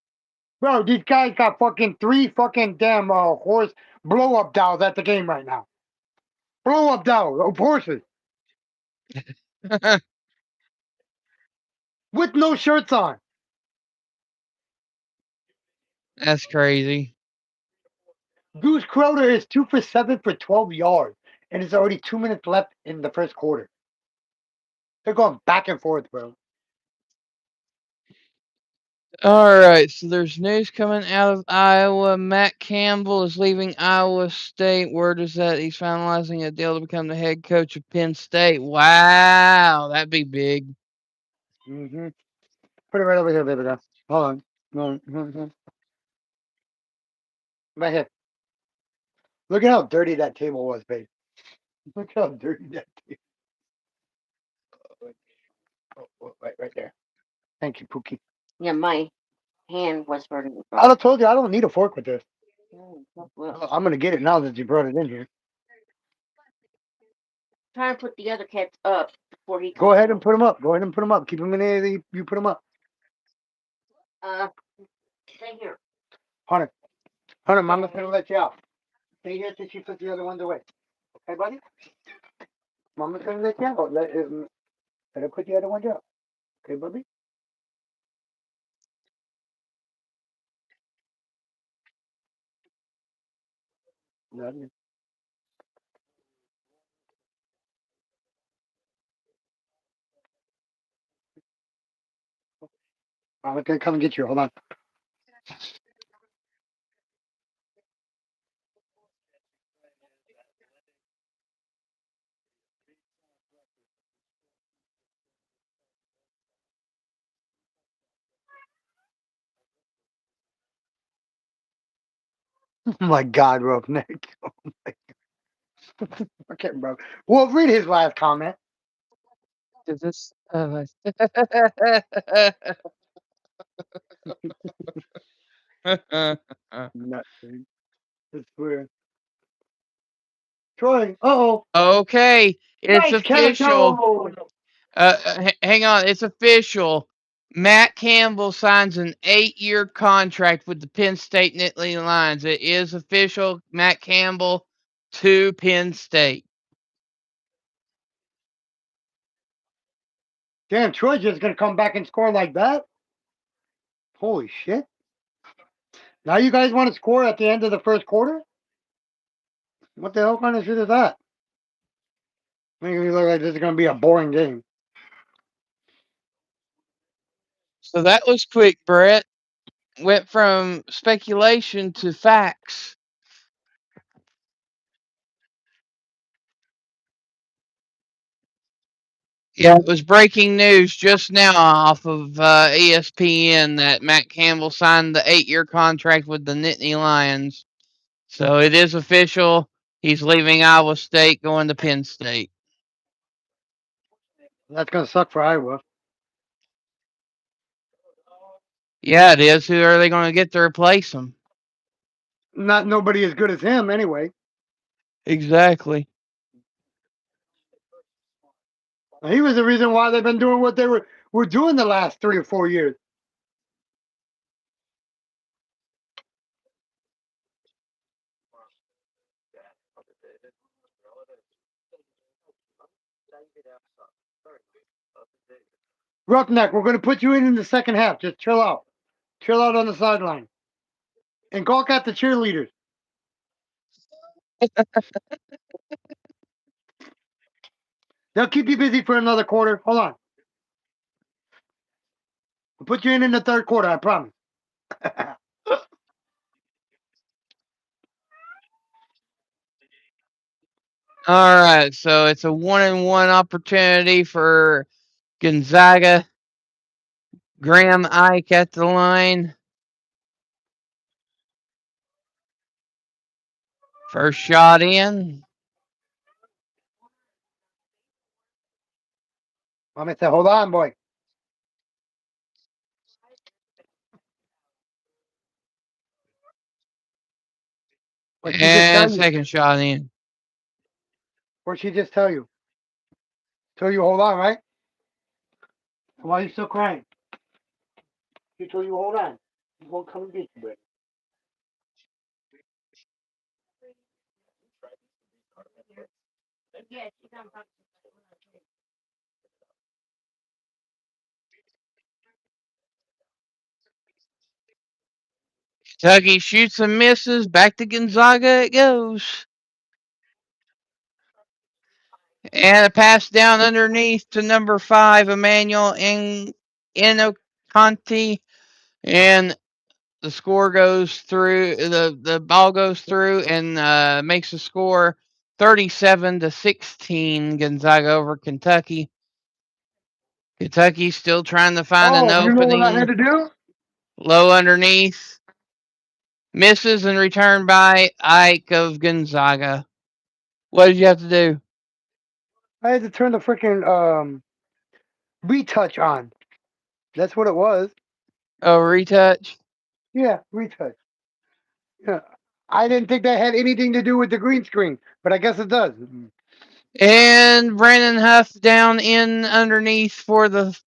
Bro, these guys got fucking 3 fucking damn horse blow up dolls at the game right now. Blow up dolls of horses with no shirts on. That's crazy. Goose Crowder is 2 for 7 for 12 yards, and it's already 2 minutes left in the first quarter. They're going back and forth, bro. All right, so there's news coming out of Iowa. Matt Campbell is leaving Iowa State. Word is that he's finalizing a deal to become the head coach of Penn State. Wow, that'd be big. Mm-hmm. Put it right over here, baby girl. Hold on. Right here. Look at how dirty that table was, babe. Look how dirty that table. Right there. Thank you, Pookie. Yeah, my hand was hurting. I told you I don't need a fork with this. Well, I'm gonna get it now that you brought it in here. try and put the other cats up before he. Go ahead and put them up. Go ahead and put them up. Keep them in there. You put them up. Stay here. Hunter, Mama's gonna let you out. Stay here till she puts the other ones away. Okay, buddy? Mama's gonna let you out. Let her put the other ones out. Okay, buddy? Love you. Mama's gonna come and get you. Hold on. Oh my God, Roughneck. Oh my God. Okay, bro. Well, read his last comment. Is this? Nothing. I swear. Troy. Uh-oh. Okay, it's Nice catch. official. Oh. Hang on, it's official. Matt Campbell signs an 8-year contract with the Penn State Nittany Lions. It is official. Matt Campbell to Penn State. Damn, Troy's just gonna come back and score like that? Holy shit. Now you guys want to score at the end of the first quarter? What the hell kind of shit is that? Making me look like this is gonna be a boring game. So that was quick, Brett. Went from speculation to facts. Yeah, it was breaking news just now off of ESPN that Matt Campbell signed the 8-year contract with the Nittany Lions. So it is official. He's leaving Iowa State, going to Penn State. That's gonna suck for Iowa. Yeah, it is. Who are they going to get to replace him? Not nobody as good as him anyway. Exactly. He was the reason why they've been doing what they were doing the last 3 or 4 years. Roughneck, we're gonna put you in the second half. Just chill out. Chill out on the sideline. And gawk at the cheerleaders. They'll keep you busy for another quarter. Hold on. We'll put you in the third quarter, I promise. All right, so it's a 1-and-1 opportunity for Gonzaga. Graham Ike at the line. First shot in. Mama said, hold on, boy. What'd she just tell And you? second shot in. What'd she just tell you? Tell you hold on, right? Why are you still crying? She told you hold on. You won't come and get you, baby. Yeah, she done talked to me. Kentucky shoots and misses. Back to Gonzaga it goes. And a pass down underneath to number 5, Emmanuel Inoconti. And the score goes through. The ball goes through and makes the score 37-16. Gonzaga over Kentucky. Kentucky still trying to find an Oh, you know what I had opening. to do? Low underneath. Misses and returned by Ike of Gonzaga. What did you have to do? I had to turn the freaking retouch on. That's what it was. Oh, retouch. Yeah, retouch. Yeah. I didn't think that had anything to do with the green screen, but I guess it does. And Brandon Huff down in underneath for the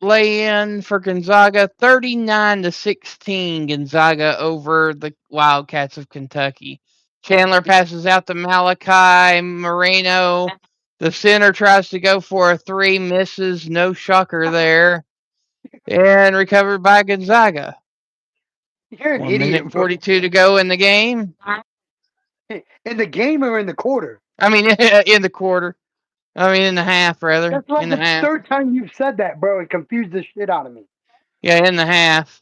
lay-in for Gonzaga. 39-16. Gonzaga over the Wildcats of Kentucky. Chandler passes out to Malachi Moreno. The center tries to go for a 3, misses. No shocker there. And recovered by Gonzaga. You're an 1 minute idiot, bro. 42 to go in the game. In the game or in the quarter? I mean, in the quarter. I mean, in the half, rather. That's like In the the half. third time you've said that, bro. It confused the shit out of me. Yeah, in the half.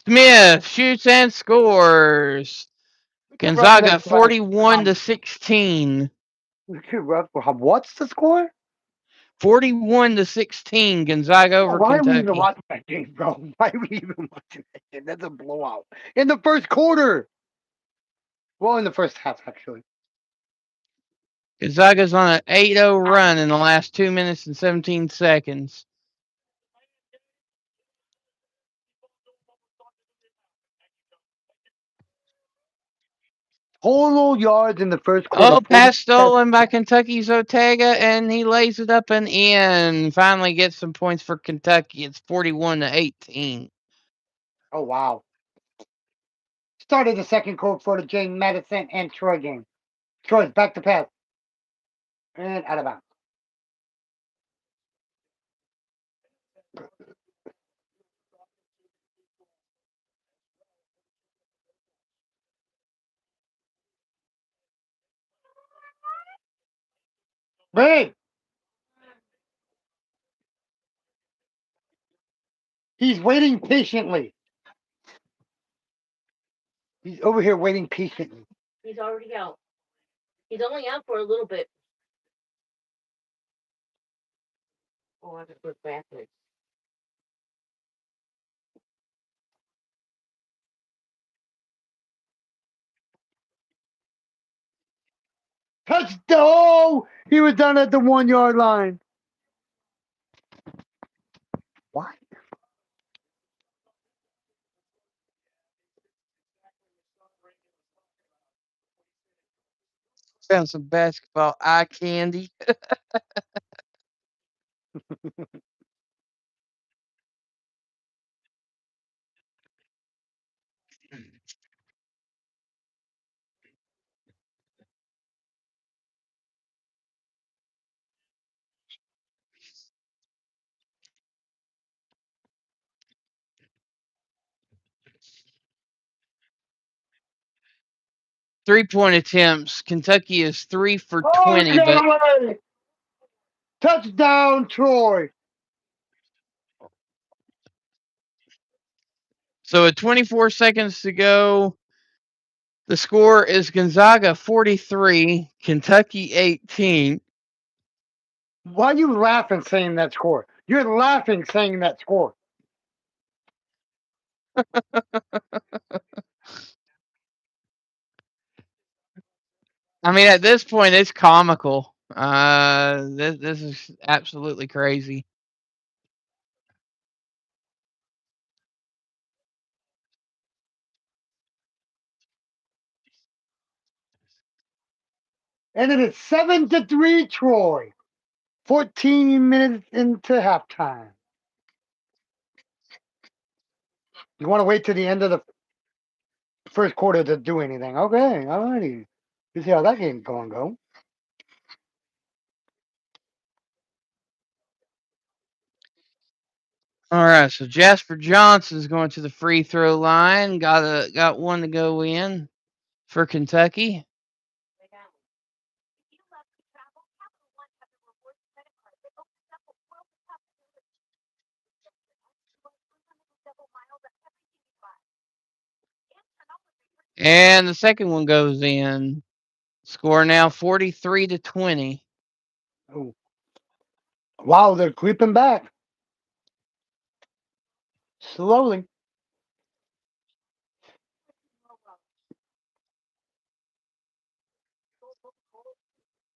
Smith shoots and scores. Gonzaga Roughnecks last 41-16. What's the score? 41-16. Gonzaga over Why are we even Kentucky. watching that game, bro? Why are we even watching that game? That's a blowout. In the first quarter. Well, in the first half, actually. Gonzaga's on an 8-0 run in the last 2 minutes and 17 seconds. Total yards in the first quarter. Oh, pass stolen by Kentucky's Ortega, and he lays it up and in. Finally gets some points for Kentucky. It's 41-18. Oh, wow. Started the second quarter for the James Madison and Troy game. Troy's back to pass. And out of bounds. Babe! He's waiting patiently. He's over here waiting patiently. He's already out. He's only out for a little bit. Oh, I have to put backwards. Touchdown! Oh, he was done at the 1 yard line. What? Found some basketball eye candy. 3-point attempts. Kentucky is 3 for 20, but Okay. Touchdown, Troy. so at 24 seconds to go, the score is Gonzaga 43, Kentucky 18. Why are you laughing saying that score? You're laughing saying that score. I mean, at this point, it's comical. This is absolutely crazy. And it is 7-3 Troy. 14 minutes into halftime. You want to wait to the end of the first quarter to do anything? Okay, alrighty. You see how that game's going to go. All right, so Jasper Johnson's going to the free throw line. Got one to go in for Kentucky. And the second one goes in. Score now 43-20. Oh. Wow, they're creeping back. Slowly.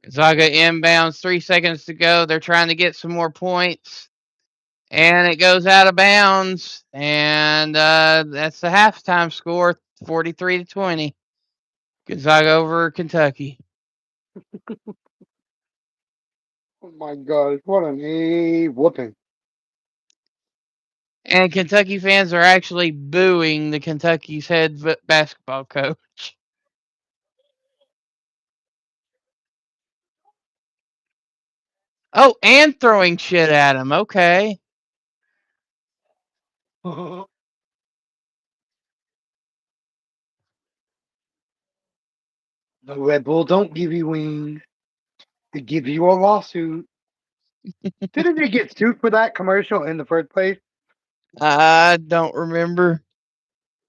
Gonzaga inbounds, 3 seconds to go. They're trying to get some more points. And it goes out of bounds. And that's the halftime score, 43-20. Gonzaga over Kentucky. Oh my God, what an A whooping. And Kentucky fans are actually booing the Kentucky's head basketball coach. Oh, and throwing shit at him. Okay. The Red Bull don't give you wings. They give you a lawsuit. Didn't they get sued for that commercial in the first place? I don't remember.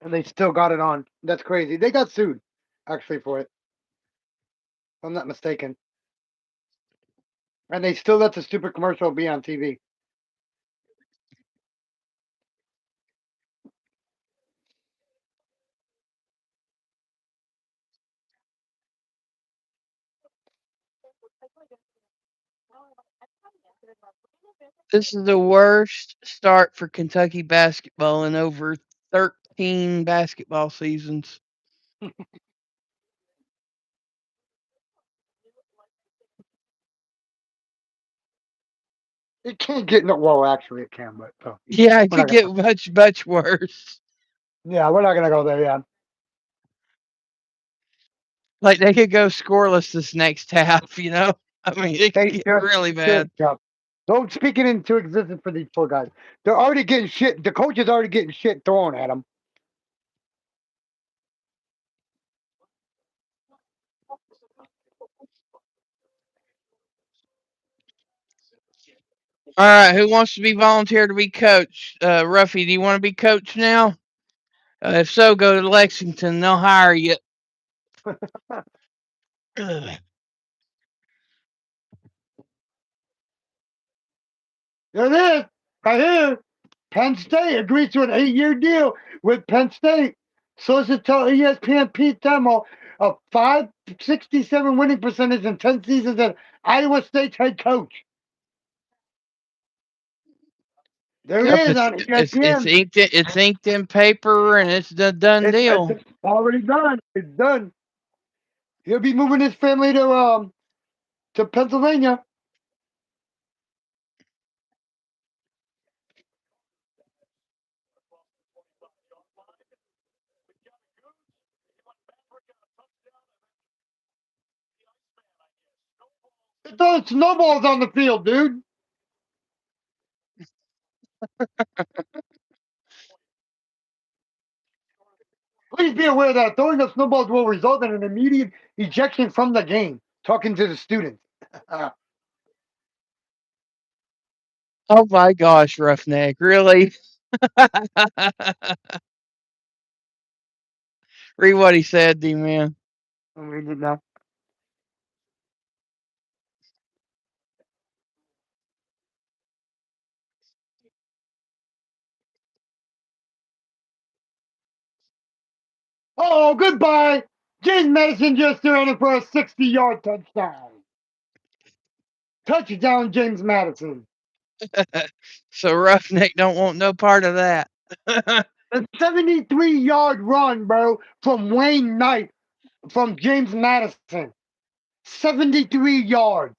And they still got it on. That's crazy. They got sued, actually, for it. If I'm not mistaken. And they still let the stupid commercial be on TV. This is the worst start for Kentucky basketball in over 13 basketball seasons. It can't get no. Well, actually, it can, but Yeah, it we're could not get gonna. much, much worse. Yeah, we're not gonna go there. Yeah. Like they could go scoreless this next half, you know? I mean, it could Hey, get just really shut bad. up. Don't speak it into existence for these poor guys. They're already getting shit. The coach is already getting shit thrown at them. All right, who wants to be volunteered to be coach? Ruffy, do you want to be coach now? If so, go to Lexington. They'll hire you. Ugh. There it is. Right here. Penn State agrees to an 8-year deal with Penn State. Sources tell ESPN Pete Thermal a 567 winning percentage in 10 seasons as Iowa State's head coach. There Yep, it is on it's ESPN. inked. It's inked in paper, and it's a done deal. It's already done. It's done. He'll be moving his family to Pennsylvania. They're throwing snowballs on the field, dude. Please be aware that throwing of snowballs will result in an immediate ejection from the game. Talking to the students. Oh my gosh, Roughneck, really? Read what he said, D-Man. I'm reading it now. Oh, goodbye. James Madison just threw it for a 60-yard touchdown. Touchdown, James Madison. So Roughneck don't want no part of that. A 73-yard run, bro, from Wayne Knight from James Madison. 73 yards.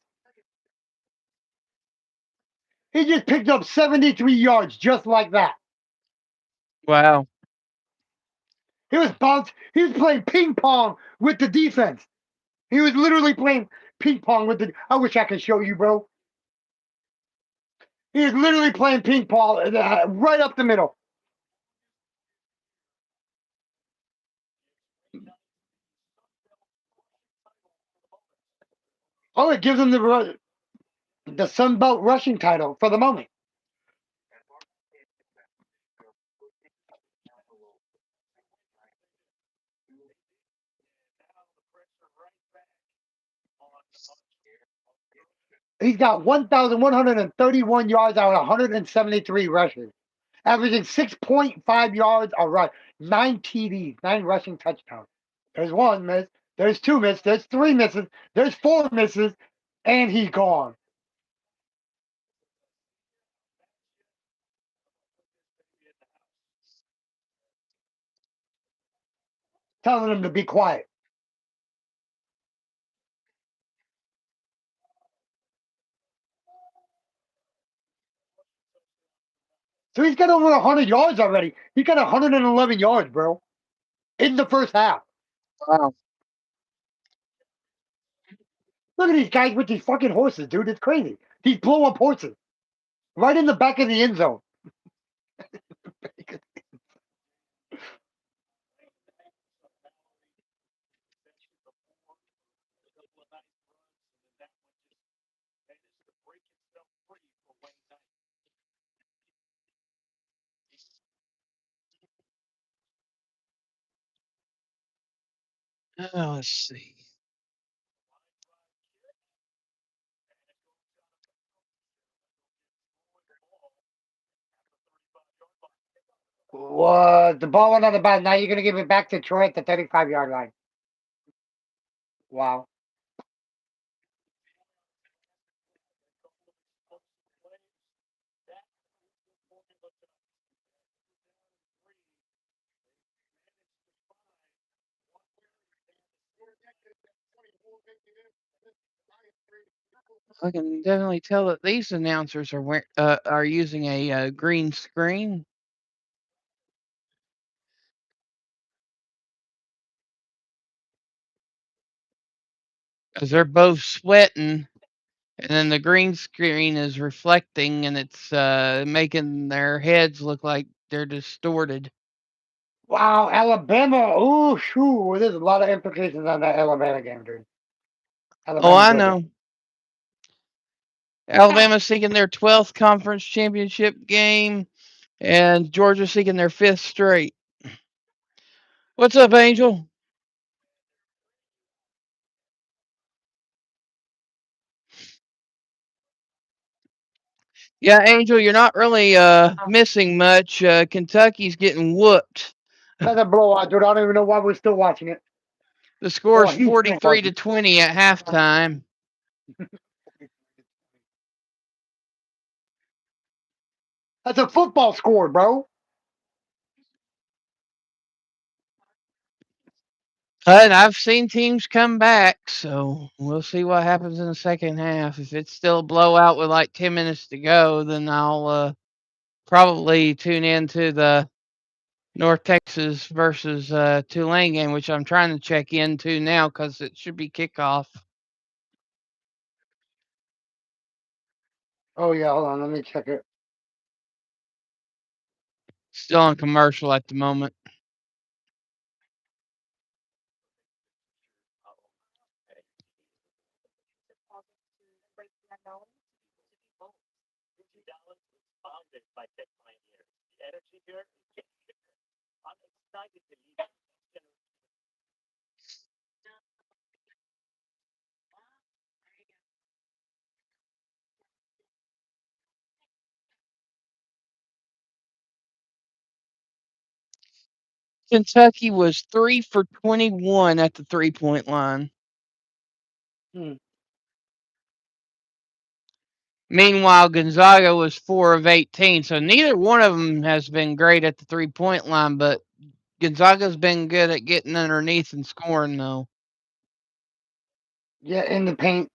He just picked up 73 yards just like that. Wow. He was bounced. He was playing ping pong with the defense. He was literally playing ping pong with the. I wish I could show you, bro. He was literally playing ping pong right up the middle. Oh, it gives him the Sun Belt rushing title for the moment. He's got 1,131 yards out of 173 rushes, averaging 6.5 yards a rush, 9 TDs, 9 rushing touchdowns. There's one miss. There's two misses. There's three misses. There's four misses, and he's gone. Telling him to be quiet. So he's got over 100 yards already. He got 111 yards, bro, in the first half. Wow. Look at these guys with these fucking horses, dude. It's crazy. These blow up horses right in the back of the end zone. Let's see. What? The ball went on the bounce. Now you're going to give it back to Troy at the 35-yard line. Wow. I can definitely tell that these announcers are using a green screen. Because they're both sweating, and then the green screen is reflecting, and it's making their heads look like they're distorted. Wow, Alabama. Oh, shoot. There's a lot of implications on that Alabama game, dude. Oh, I Georgia. know. Alabama's seeking their 12th conference championship game, and Georgia's seeking their 5th straight. What's up, Angel? Yeah, Angel, you're not really missing much. Kentucky's getting whooped. That's a blowout, dude. I don't even know why we're still watching it. The score is he's still 43 to watching. 20 at halftime. That's a football score, bro. And I've seen teams come back, so we'll see what happens in the second half. If it's still a blowout with like 10 minutes to go, then I'll probably tune into the North Texas versus Tulane game, which I'm trying to check into now because it should be kickoff. Oh, yeah. Hold on. Let me check it. Still on commercial at the moment. Kentucky was 3 for 21 at the 3-point line. Meanwhile, Gonzaga was 4 of 18, so neither one of them has been great at the 3-point line, but Gonzaga's been good at getting underneath and scoring, though. Yeah, in the paint.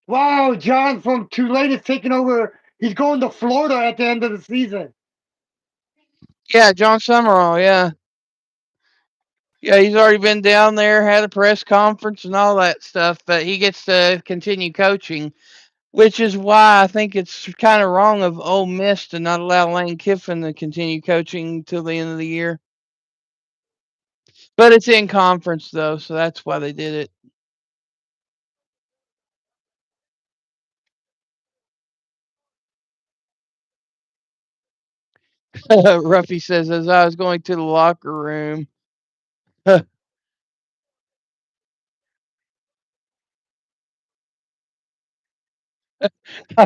Wow, John from Tulane is taking over. He's going to Florida at the end of the season. Yeah, John Summerall. Yeah. Yeah, he's already been down there, had a press conference and all that stuff, but he gets to continue coaching, which is why I think it's kind of wrong of Ole Miss to not allow Lane Kiffin to continue coaching till the end of the year. But it's in conference though, so that's why they did it. Ruffy says, as I was going to the locker room. All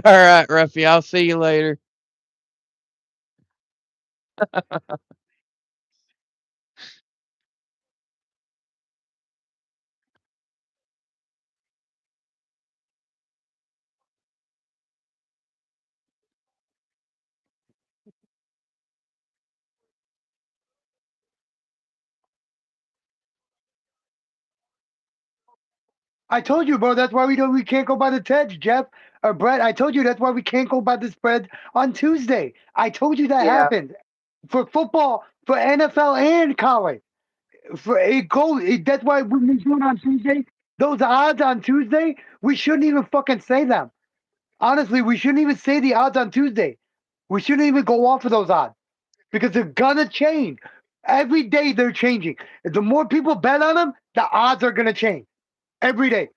right, Ruffy, I'll see you later. I told you, bro. That's why we can't go by the Teds, Jeff or Brett. I told you that's why we can't go by the spread on Tuesday. I told you that Yeah. happened for football, for NFL and college. For it goes. That's why when we do it on Tuesday, those odds on Tuesday, we shouldn't even fucking say them. Honestly, we shouldn't even say the odds on Tuesday. We shouldn't even go off of those odds because they're gonna change. Every day they're changing. The more people bet on them, the odds are gonna change every day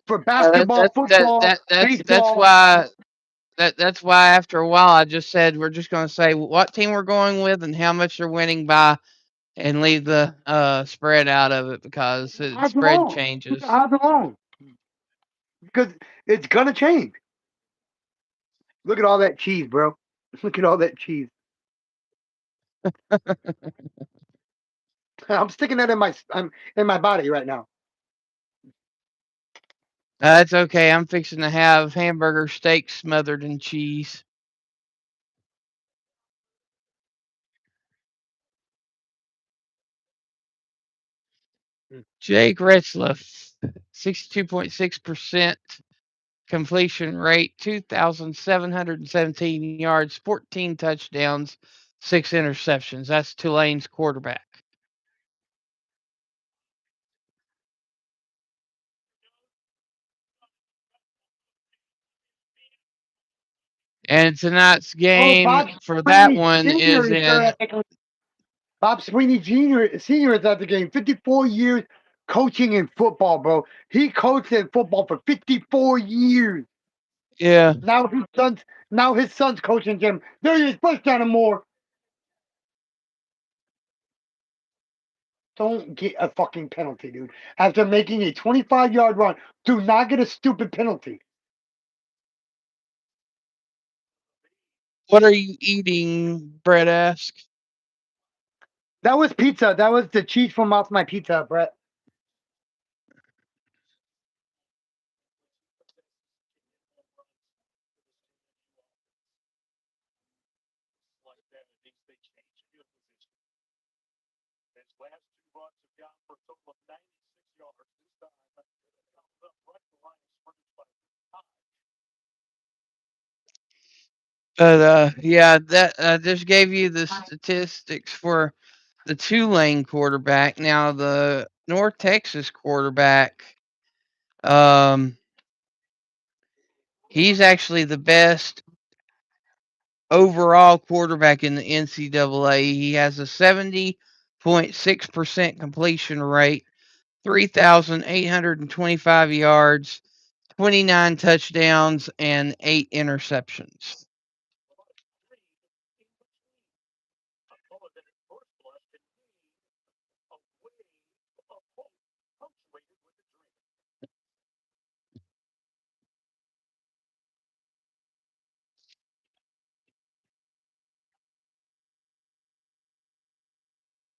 for basketball, football, That's baseball. why that's why after a while I just said we're just going to say what team we're going with and how much they're winning by, and leave the spread out of it because the Odds spread alone. Put the changes. odds alone because it's gonna change. Look at all that cheese, bro. Look at all that cheese. I'm sticking that in my body right now. That's okay. I'm fixing to have hamburger steak smothered in cheese. Jake Retzlaff, 62.6% completion rate, 2,717 yards, 14 touchdowns, 6 interceptions. That's Tulane's quarterback. And tonight's Oh, game Bob for that Sweeney one Senior is is there in. at the game. Bob Sweeney Jr. Senior is at the game. 54 years coaching in football, bro. He coached in football for 54 years. Yeah. Now his son's coaching him. There he is, first down and more. Don't get a fucking penalty, dude. After making a 25-yard run, do not get a stupid penalty. What are you eating? Brett asked. That was pizza. That was the cheese from off my pizza, Brett. Like that, it means they change field position. His last two runs have gone for a total of 96 yards. This time, comes up right the line of scrimmage by But yeah, that just gave you the statistics for the Tulane quarterback. Now the North Texas quarterback, um, he's actually the best overall quarterback in the NCAA. He has a 70.6% completion rate, 3,825 yards, 29 touchdowns and 8 interceptions.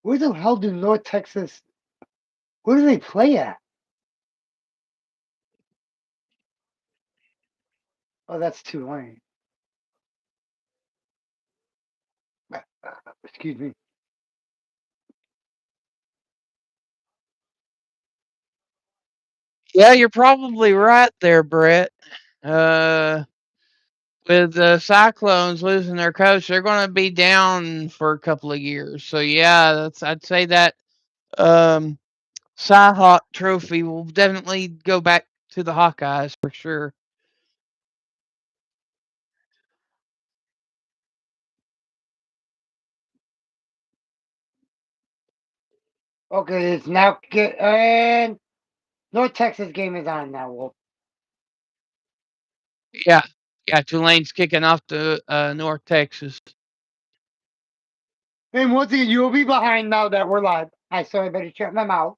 Where the hell do North Texas? Where do they play at? Oh, that's Tulane. Excuse me. Yeah, you're probably right there, Brett. With the Cyclones losing their coach, they're going to be down for a couple of years. So yeah, I'd say that Cyhawk trophy will definitely go back to the Hawkeyes for sure. Okay, it's now get and North Texas game is on now, Wolf. Yeah, Tulane's kicking off to North Texas. And once again, you'll be behind now that we're live. I better shut my mouth.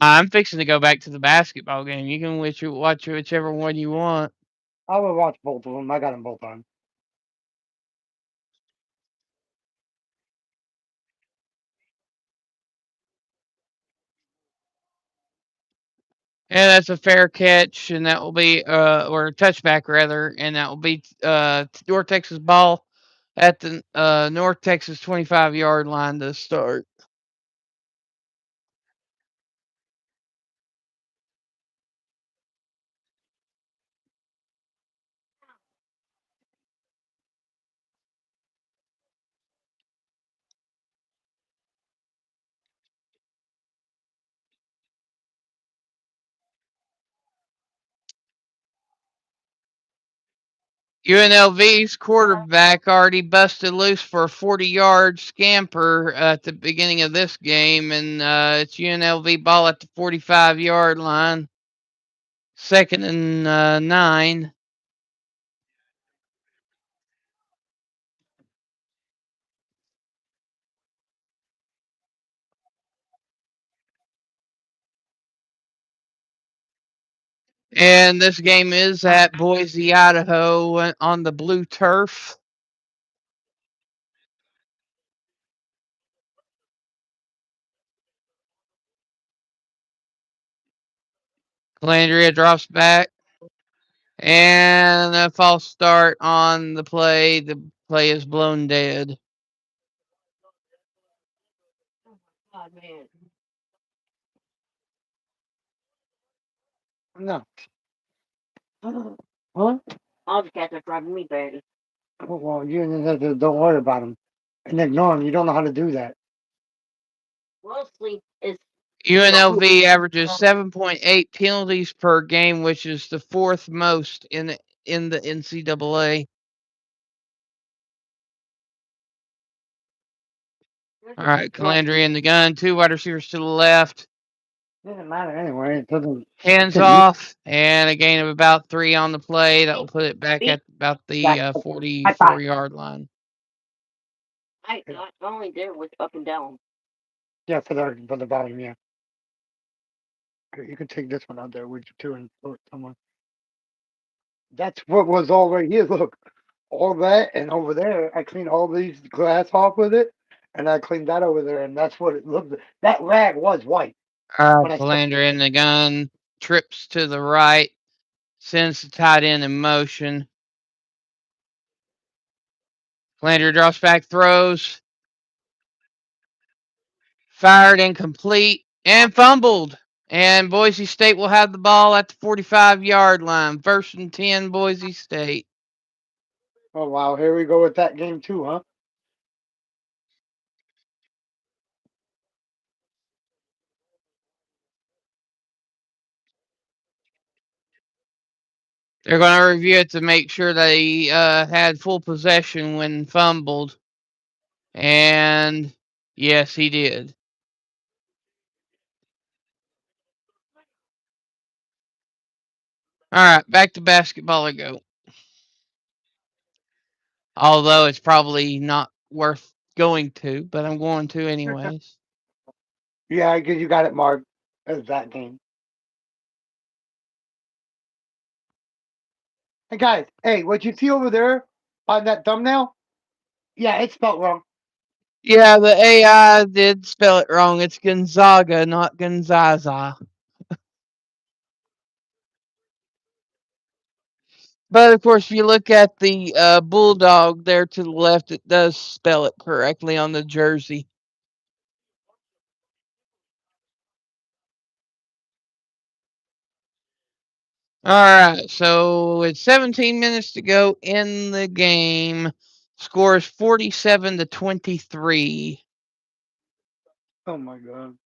I'm fixing to go back to the basketball game. You can watch whichever one you want. I will watch both of them. I got them both on. Yeah, that's a fair catch, and that will be or a touchback rather, and that will be North Texas ball at the North Texas 25-yard line to start. UNLV's quarterback already busted loose for a 40-yard scamper at the beginning of this game, and it's UNLV ball at the 45-yard line. 2nd and 9. And this game is at Boise, Idaho on the blue turf. Calandria drops back. And a false start on the play. The play is blown dead. God, man. No. Huh? All the cats are driving me batty. Oh, well, you don't worry about them and ignore them. You don't know how to do that. Mostly it's UNLV averages 7.8 penalties per game, which is the 4th most in the NCAA. All right, Calandria in the gun. 2 wide receivers to the left. Doesn't matter anyway. It doesn't. Hands off, and a gain of about 3 on the play. That will put it back at about the 44-yard line. I only did it with up and down. Yeah, for the bottom, yeah. You can take this one out there with you too and throw it somewhere. That's what was all right here. Look, all that and over there. I cleaned all these glass off with it, and I cleaned that over there, and that's what it looked. That rag was white. Calandria in the gun. Trips to the right. Sends the tight end in motion. Calandria drops back, throws. Fired incomplete and fumbled. And Boise State will have the ball at the 45-yard line. 1st and 10, Boise State. Oh wow, here we go with that game too, huh? They're going to review it to make sure they had full possession when fumbled. And Yes, he did. All right, back to basketball I go. Although it's probably not worth going to, but I'm going to anyways. Yeah, because you got it marked as that game. Hey guys, hey, what you see over there on that thumbnail? Yeah, it's spelled wrong. Yeah, the AI did spell it wrong. It's Gonzaga, not Gonzaza. But of course, if you look at the Bulldog there to the left, it does spell it correctly on the jersey. All right, so it's 17 minutes to go in the game. Score is 47-23. Oh my god.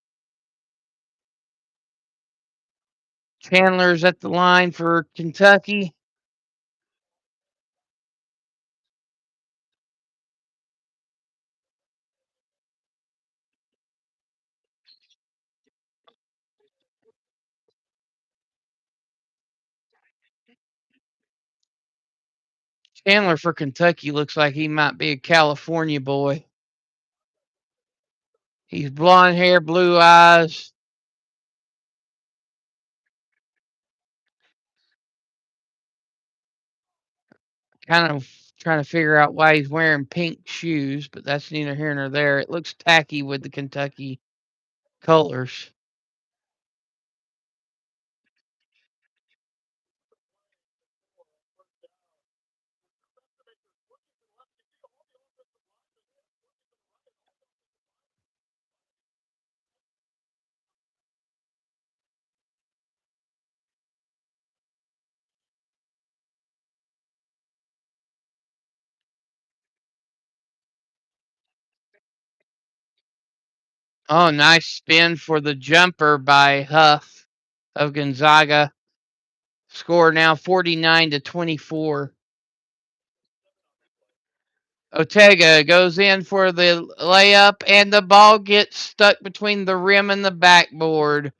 Chandler's at the line for Kentucky. Chandler for Kentucky looks like he might be a California boy. He's blonde hair, blue eyes. Kind of trying to figure out why he's wearing pink shoes, but that's neither here nor there. It looks tacky with the Kentucky colors. Oh, nice spin for the jumper by Huff of Gonzaga. Score now 49-24. Ortega goes in for the layup, and the ball gets stuck between the rim and the backboard.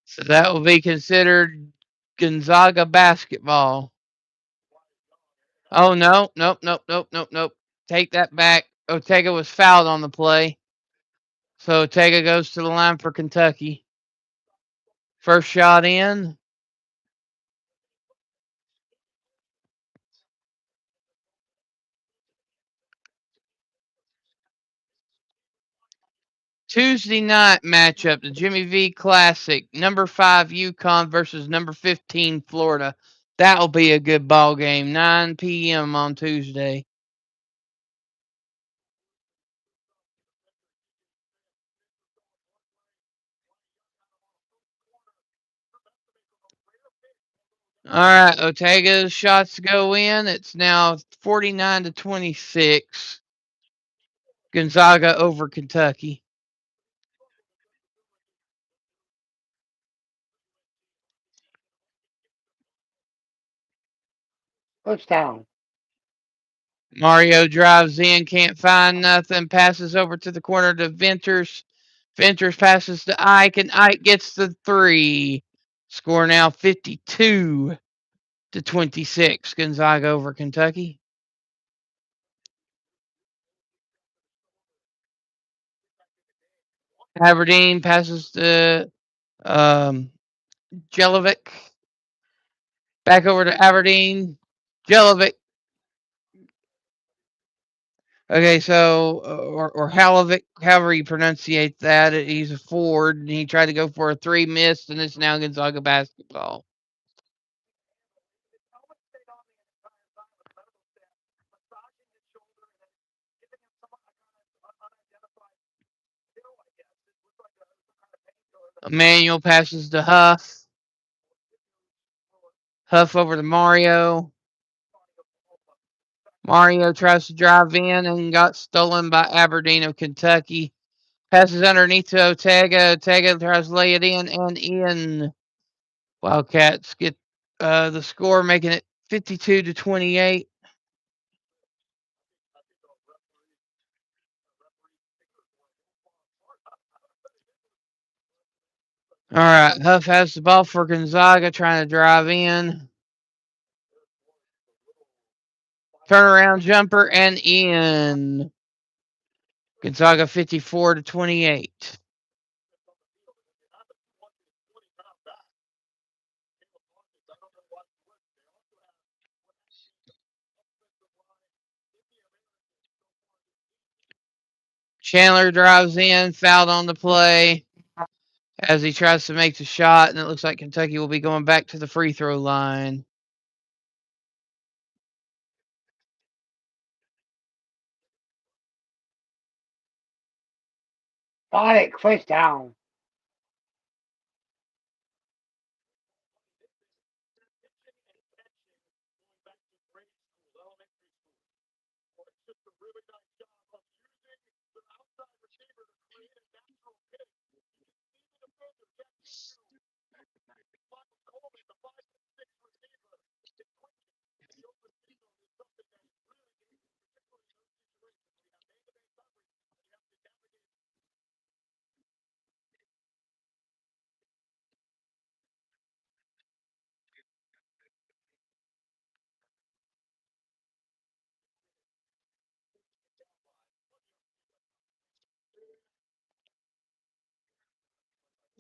So that will be considered Gonzaga basketball. Oh, no, nope, nope, nope, nope, nope. Take that back. Ortega was fouled on the play. So Ortega goes to the line for Kentucky. First shot in. Tuesday night matchup, the Jimmy V Classic, number 5 UConn versus number 15 Florida. That'll be a good ball game. 9 p.m. on Tuesday. All right, Ortega's shots go in. It's now 49-26. Gonzaga over Kentucky. Touchdown. Mario drives in, can't find nothing, passes over to the corner to Venters. Venters passes to Ike, and Ike gets the 3. Score now 52-26. Gonzaga over Kentucky. Aberdeen passes to Jelovic. Back over to Aberdeen. Jelovic. Okay, so or Halovic, however you pronunciate that. He's a forward, and he tried to go for a 3, missed, and it's now Gonzaga basketball. Emmanuel passes to Huff. Huff over to Mario. Mario tries to drive in and got stolen by Aberdeen of Kentucky. Passes underneath to Otega. Otega tries to lay it in and in. Wildcats get the score, making it 52-28. All right, Huff has the ball for Gonzaga, trying to drive in. Turnaround jumper and in. Gonzaga 54-28. Chandler drives in, fouled on the play as he tries to make the shot, and it looks like Kentucky will be going back to the free throw line. Got it. First down.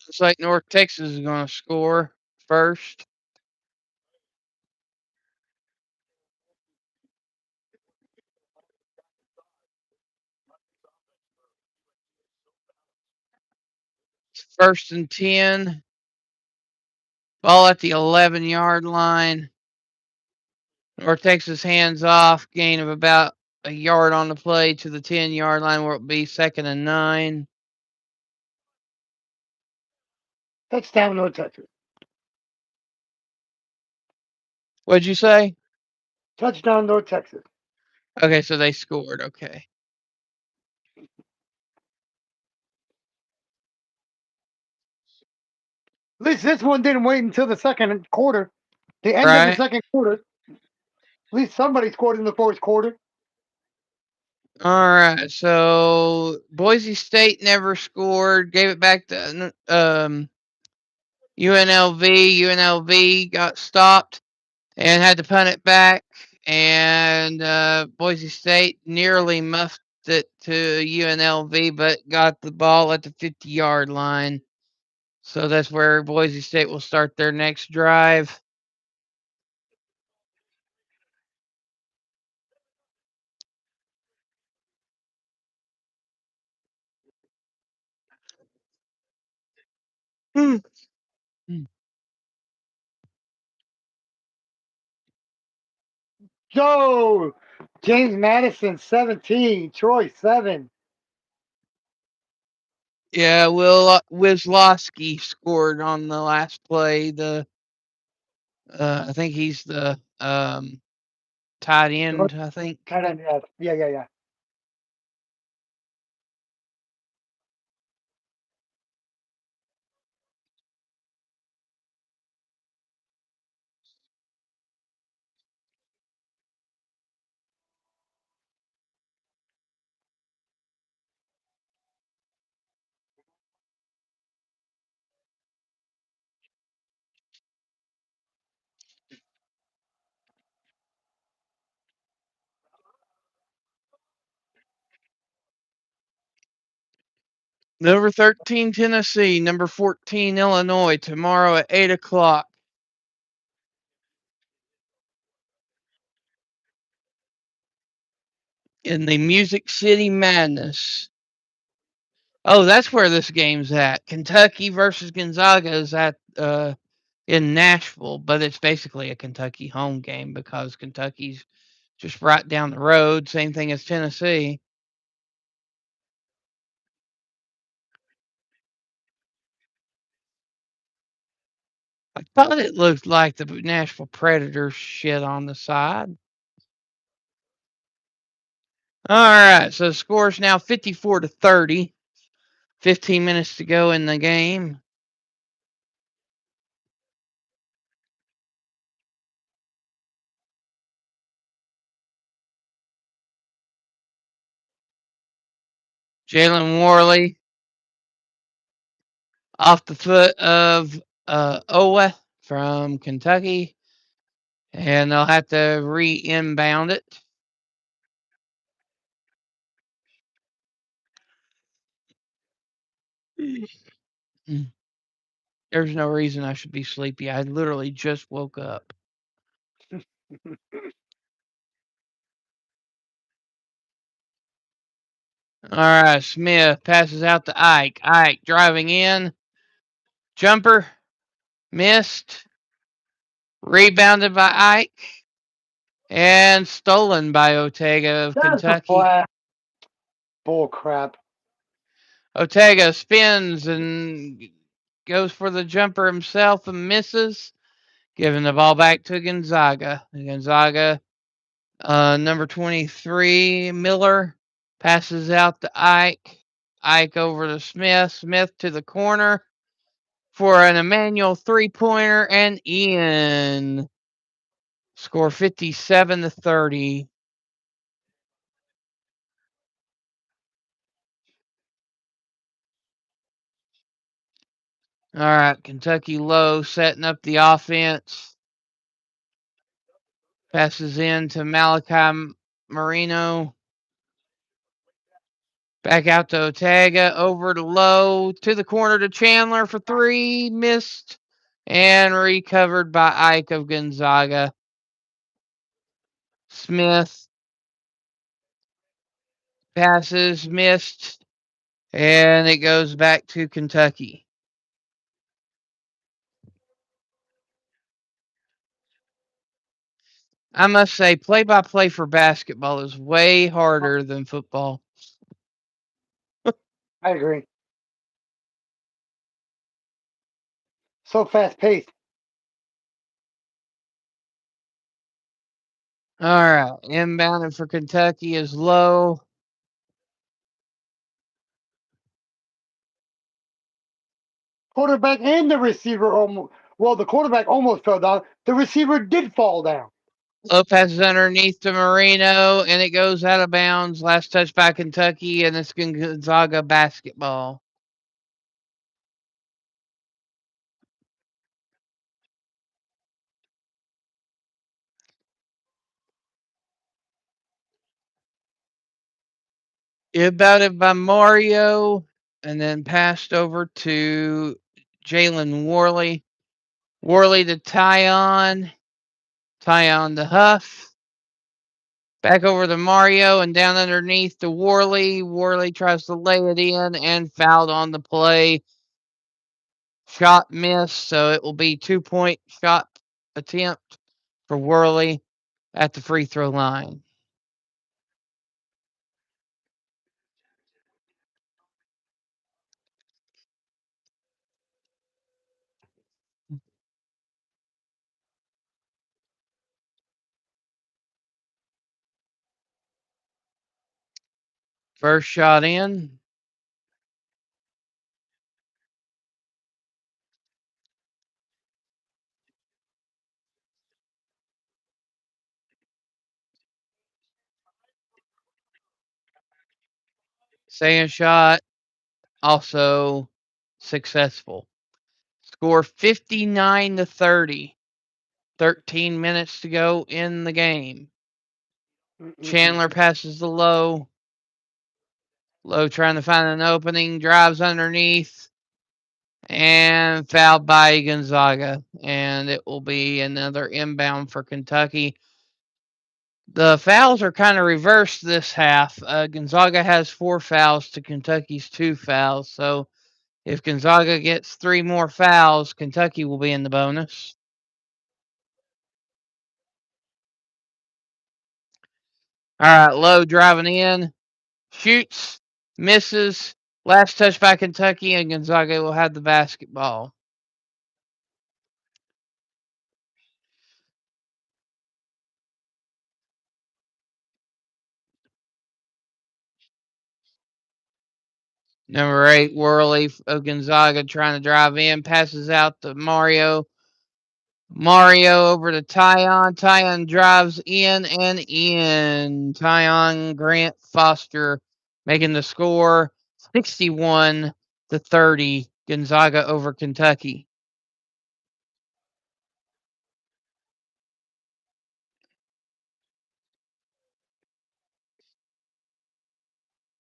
Looks like North Texas is going to score first. First and 10. Ball at the 11-yard line. North Texas hands off. Gain of about a yard on the play to the 10-yard line where it'll be 2nd and 9. Touchdown, North Texas. What'd you say? Touchdown, North Texas. Okay, so they scored. Okay. At least this one didn't wait until the second quarter. The end of the Right. second quarter. At least somebody scored in the fourth quarter. All right. So Boise State never scored. Gave it back to UNLV. UNLV got stopped and had to punt it back. And Boise State nearly muffed it to UNLV, but got the ball at the 50-yard line. So that's where Boise State will start their next drive. Joe, James Madison 17, Troy 7. Yeah, Will Wislowski scored on the last play. I think he's the tight end. I think. Yeah. Number 13 Tennessee, number 14 Illinois tomorrow at 8:00 in the Music City Madness. Oh, that's where this game's at. Kentucky versus Gonzaga is at in Nashville, but it's basically a Kentucky home game because Kentucky's just right down the road. Same thing as Tennessee. I thought it looked like the Nashville Predators shit on the side. All right, so the score is now 54-30. 15 minutes to go in the game. Jalen Worley off the foot of Owa from Kentucky. And they'll have to re-inbound it. There's no reason I should be sleepy. I literally just woke up. All right, Smith passes out to Ike. Ike driving in. Jumper. Missed. Rebounded by Ike. And stolen by Ortega of That's a Kentucky. flat. Bull crap. Ortega spins and goes for the jumper himself and misses, giving the ball back to Gonzaga. Gonzaga, number 23, Miller, passes out to Ike. Ike over to Smith. Smith to the corner for an Emmanuel three-pointer and in. Score 57-30. All right, Kentucky low setting up the offense. Passes in to Malachi Marino. Back out to Ortega. Over to Low. To the corner to Chandler for three. Missed. And recovered by Ike of Gonzaga. Smith. Passes. Missed. And it goes back to Kentucky. I must say, play-by-play for basketball is way harder than football. I agree. So fast paced. All right. Inbounding for Kentucky is Low. Quarterback and the receiver almost. Well, the quarterback almost fell down. The receiver did fall down. Low passes underneath to Marino, and it goes out of bounds. Last touch by Kentucky, and it's Gonzaga basketball. Inbounded by Mario, and then passed over to Jalen Worley. Worley to Tyon. Tyon to Huff. Back over to Mario and down underneath to Worley. Worley tries to lay it in and fouled on the play. Shot missed, so it will be 2-point shot attempt for Worley at the free throw line. First shot in. Second shot, also successful. Score 59-30. 13 minutes to go in the game. Chandler passes to Low. Low trying to find an opening, drives underneath, and fouled by Gonzaga. And it will be another inbound for Kentucky. The fouls are kind of reversed this half. Gonzaga has 4 fouls to Kentucky's 2 fouls. So if Gonzaga gets 3 more fouls, Kentucky will be in the bonus. All right, Low driving in, shoots, misses. Last touch by Kentucky, and Gonzaga will have the basketball. Number 8, Worley of Gonzaga trying to drive in, passes out to Mario. Mario over to Tyon. Tyon drives in and in. Tyon Grant Foster making the score 61-30. Gonzaga over Kentucky.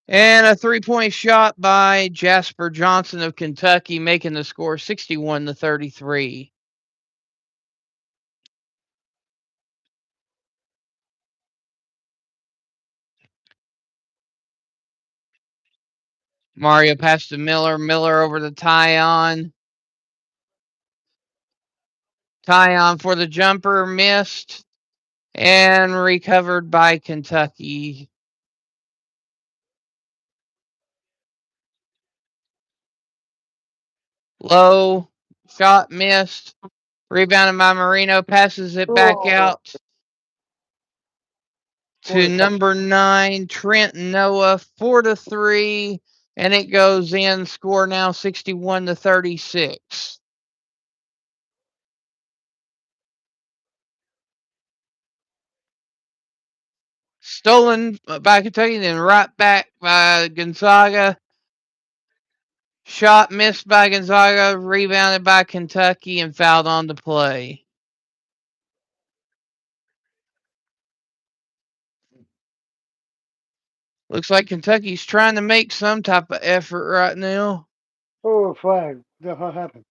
And a 3-point shot by Jasper Johnson of Kentucky, making the score 61-33. Mario passed to Miller. Miller over to Tyon. Tyon for the jumper, missed, and recovered by Kentucky. Low shot, missed. Rebounded by Marino, passes it back out to number 9, Trent Noah, 4-3, and it goes in. Score now 61-36. Stolen by Kentucky, then right back by Gonzaga. Shot missed by Gonzaga, rebounded by Kentucky, and fouled on the play. Looks like Kentucky's trying to make some type of effort right now. Oh, flag. What happened?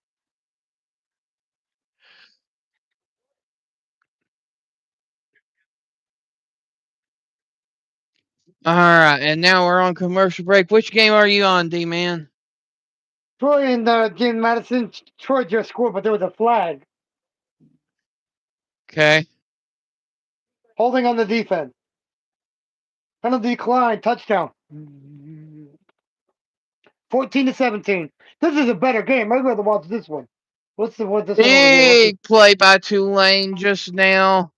All right, and now we're on commercial break. Which game are you on, D-Man? Troy and James Madison. Troy just scored, but there was a flag. Okay. Holding on the defense. Penalty decline. Touchdown. 14-17. This is a better game. I'd rather watch this one. What's this one over here? Big play by Tulane just now.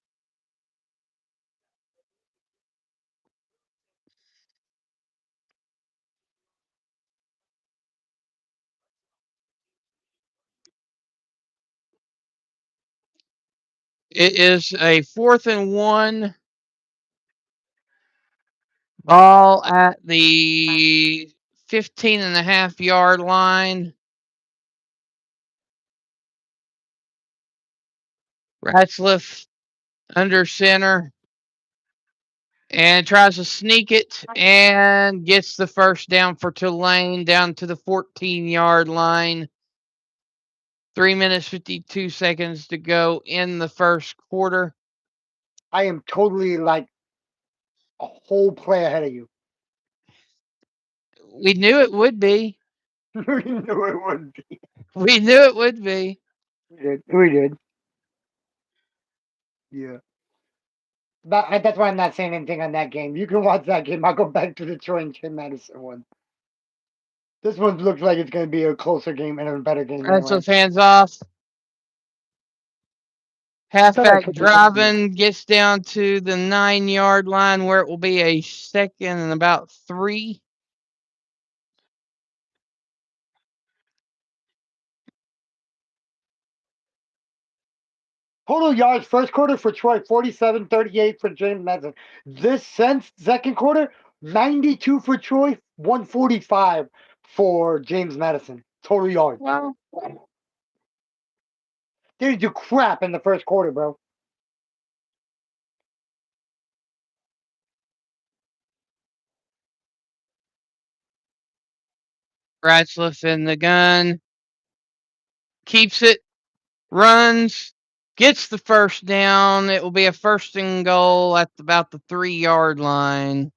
It is a 4th and 1. Ball at the 15.5-yard line. Ratzliff under center and tries to sneak it and gets the first down for Tulane down to the 14-yard line. 3 minutes, 52 seconds to go in the first quarter. I am totally like a whole play ahead of you. We knew it would be. We knew it would be. We knew it would be. We did. Yeah. That's why I'm not saying anything on that game. You can watch that game. I'll go back to the Troy and Jim Madison one. This one looks like it's going to be a closer game and a better game. That's with hands off. Halfback driving, gets down to the 9-yard line where it will be a 2nd and about 3. Total yards first quarter for Troy, 47-38 for James Madison. This second quarter, 92 for Troy, 145 for James Madison. Total yards. Wow. They didn't do crap in the first quarter, bro. Ratzliff in the gun. Keeps it. Runs. Gets the first down. It will be a 1st and goal at about the 3-yard line.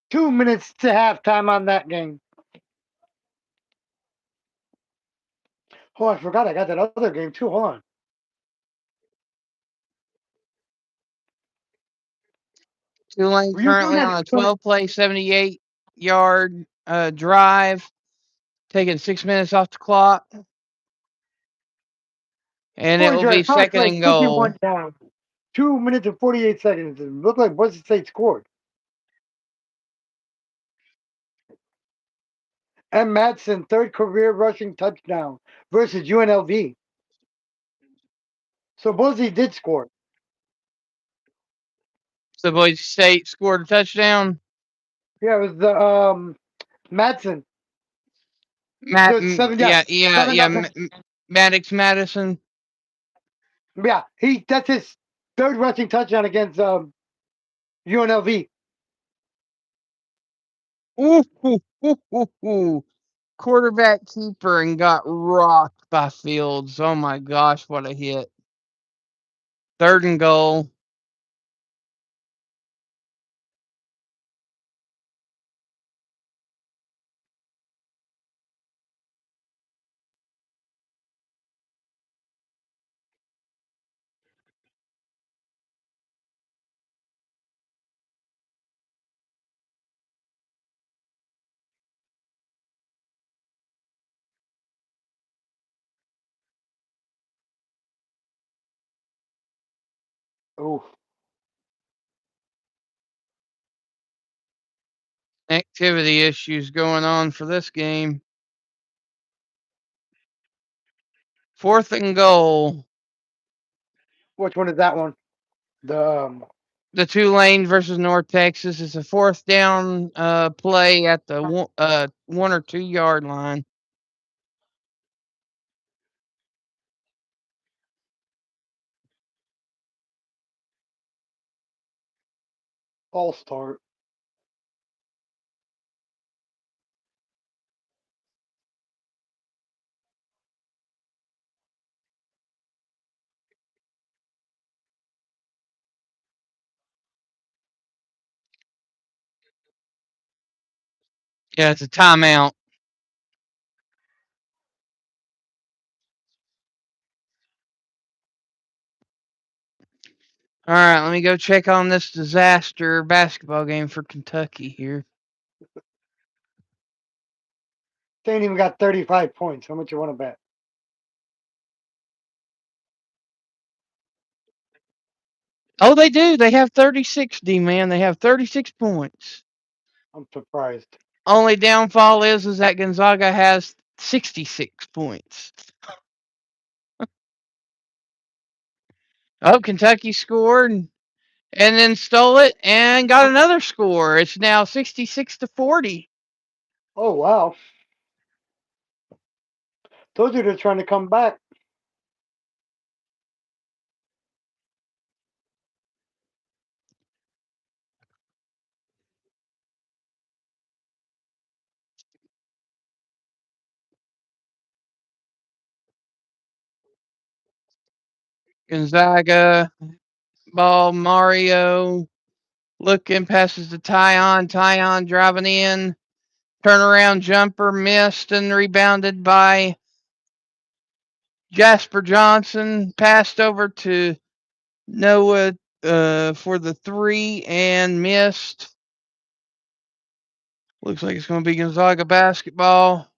Two minutes to halftime on that game. Oh, I forgot I got that other game too. Hold on. Tulane currently on a 12-play, 78-yard drive. taking 6 minutes off the clock. And it will be second and goal. 51 down. 2 minutes and 48 seconds. It looked like Boise State scored. M. Madsen, third career rushing touchdown versus UNLV. So Boise did score. So Boise State scored a touchdown. Yeah, it was the Madsen. Matt, The 7 Maddox Madison. Yeah, that's his third rushing touchdown against UNLV. Ooh. Quarterback keeper and got rocked by Fields. Oh my gosh, what a hit. Third and goal. Oh, Activity issues going on for this game. Fourth and goal. which one is that one? The Tulane versus North Texas is a fourth down play at the 1 or 2 yard line. All start. Yeah, it's a timeout. All right, let me go check on this disaster basketball game for Kentucky here. They ain't even got 35 points. How much you want to bet? Oh, they do. They have 36, Dman. They have 36 points. I'm surprised. Only downfall is that Gonzaga has 66 points. Oh, Kentucky scored and then stole it and got another score. It's now 66-40. Oh, wow. Told you they're trying to come back. Gonzaga ball, Mario looking, passes to Tyon. Tyon driving in. Turnaround jumper missed and rebounded by Jasper Johnson. Passed over to Noah for the 3 and missed. Looks like it's going to be Gonzaga basketball.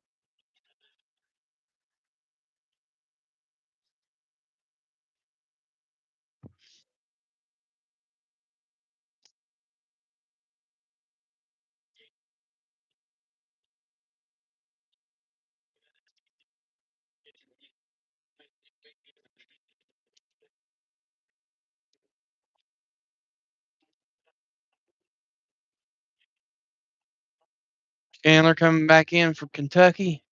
Chandler coming back in for Kentucky.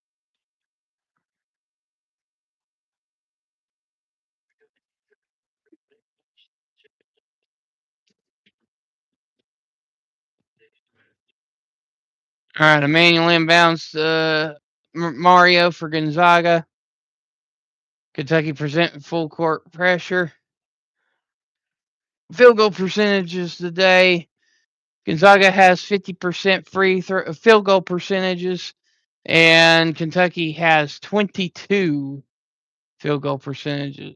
All right, Emmanuel inbounds Mario for Gonzaga. Kentucky presenting full court pressure. Field goal percentages today. Gonzaga has 50% field goal percentages, and Kentucky has 22 field goal percentage.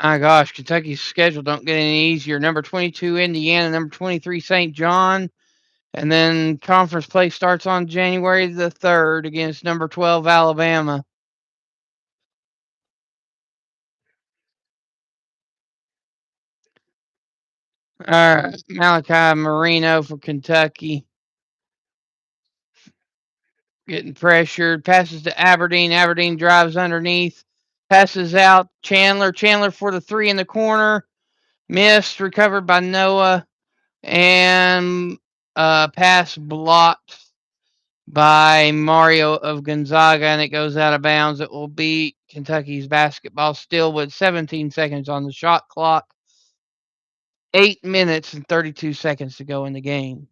My gosh, Kentucky's schedule don't get any easier. Number 22, Indiana. Number 23, St. John. And then conference play starts on January the 3rd against number 12, Alabama. All right, Malachi Marino for Kentucky. Getting pressured. Passes to Aberdeen. Aberdeen drives underneath. Passes out. Chandler. Chandler for the three in the corner. Missed. Recovered by Noah. And pass blocked by Mario of Gonzaga, and it goes out of bounds. It will be Kentucky's basketball still with 17 seconds on the shot clock. 8 minutes and 32 seconds to go in the game.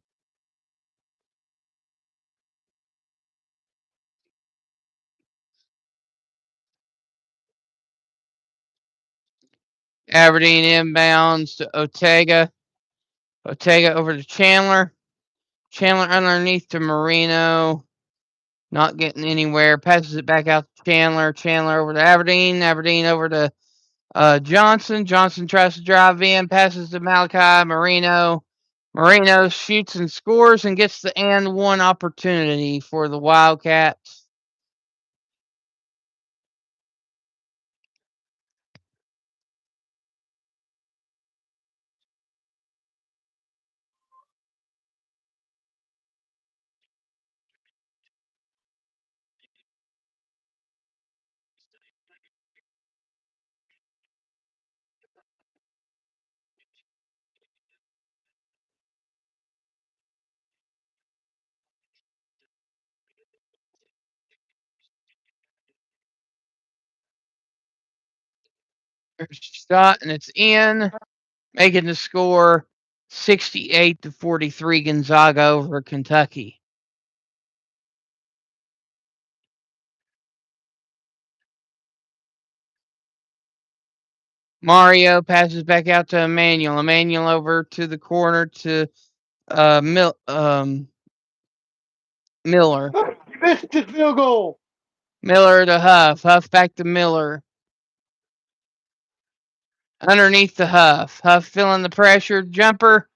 Aberdeen inbounds to Ortega. Ortega over to Chandler. Chandler underneath to Marino. Not getting anywhere. Passes it back out to Chandler. Chandler over to Aberdeen. Aberdeen over to Johnson. Johnson tries to drive in. Passes to Malachi Marino. Marino shoots and scores and gets the and one opportunity for the Wildcats. First shot, and it's in, making the score 68-43 Gonzaga over Kentucky. Mario passes back out to Emmanuel. Emmanuel over to the corner to Miller. You missed the field goal. Miller to Huff. Huff back to Miller. Underneath the Huff. Huff feeling the pressure. Jumper.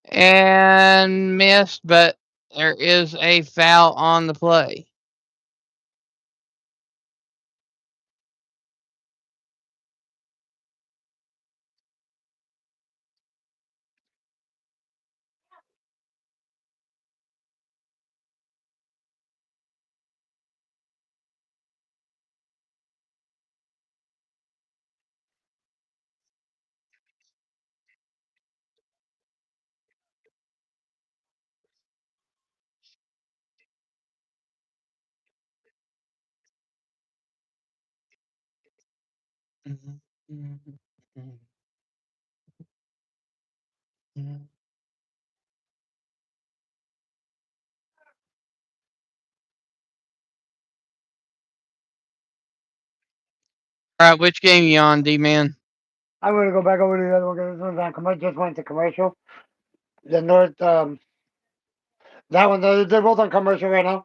And missed, but there is a foul on the play. All right, which game you on, D-Man? I'm gonna go back over to the other one because this one's on commercial. Just went to commercial. The North, that one, they're both on commercial right now.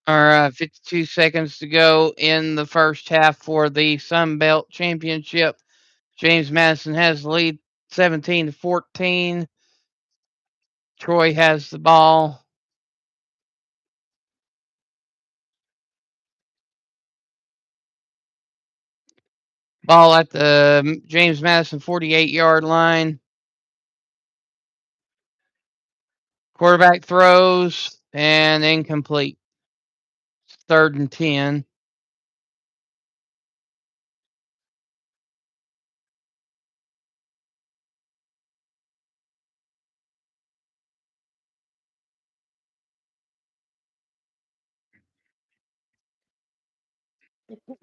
All right, 52 seconds to go in the first half for the Sun Belt Championship. James Madison has the lead 17-14. Troy has the ball. Ball at the James Madison 48-yard line. Quarterback throws and incomplete. 3rd and 10.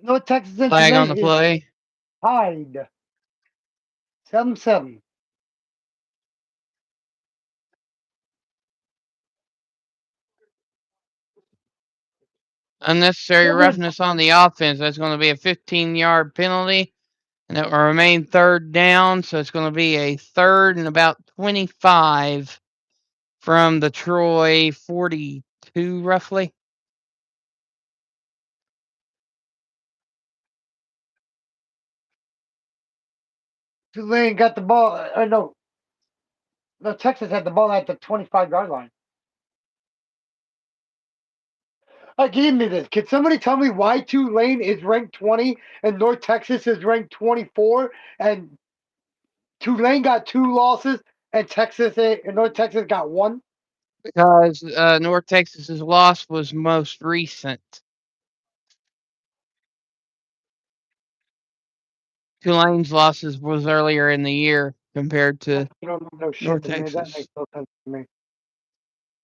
North Texas Flag on the is play. tied. 7-7. Unnecessary That was- roughness on the offense. That's going to be a 15-yard penalty, and it will remain third down. So it's going to be a third and about 25 from the Troy 42, roughly. Tulane got the ball. No, Texas had the ball at the 25-yard line. Give me this. Can somebody tell me why Tulane is ranked 20 and North Texas is ranked 24 and Tulane got 2 losses and North Texas got 1? Because North Texas's loss was most recent. Tulane's losses was earlier in the year compared to You don't know shit North to me. That Texas. makes no sense to me.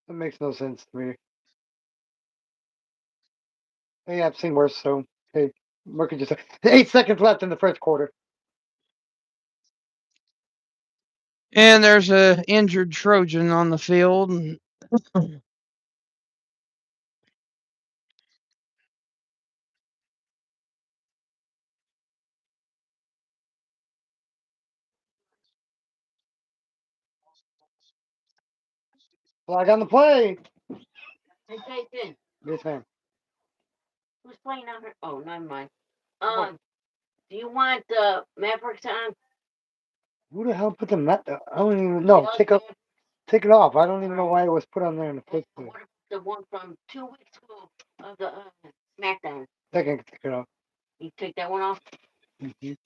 That makes no sense to me. Hey, I've seen worse, so hey, what could you say? 8 seconds left in the first quarter. And there's a injured Trojan on the field. Flag on the play. Hey, Jason, Yes, ma'am. who's playing out here? Oh, never mind. What? Do you want the Mavericks on? Who the hell put the mat? I don't even know. Take it off. I don't even know why it was put on there in the first place. The one from 2 weeks ago of the SmackDown. I can take it off. You take that one off? Mhm.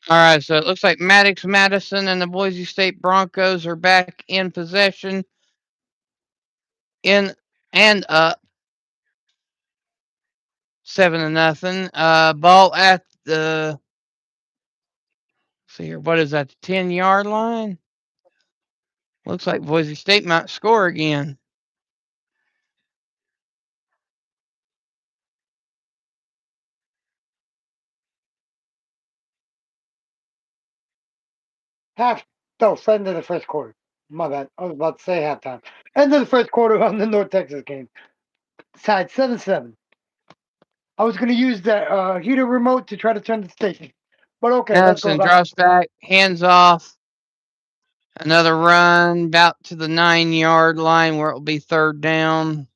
All right, so it looks like Maddox Madison and the Boise State Broncos are back in possession. In and up 7-0. Ball at the, see here, what is that? The 10-yard line. Looks like Boise State might score again. End of the first quarter. My bad. I was about to say halftime. End of the first quarter on the North Texas game. Side 7-7. I was going to use that heater remote to try to turn the station. But okay, let's go Madison back. drops back, hands off. Another run about to the 9-yard line where it will be third down.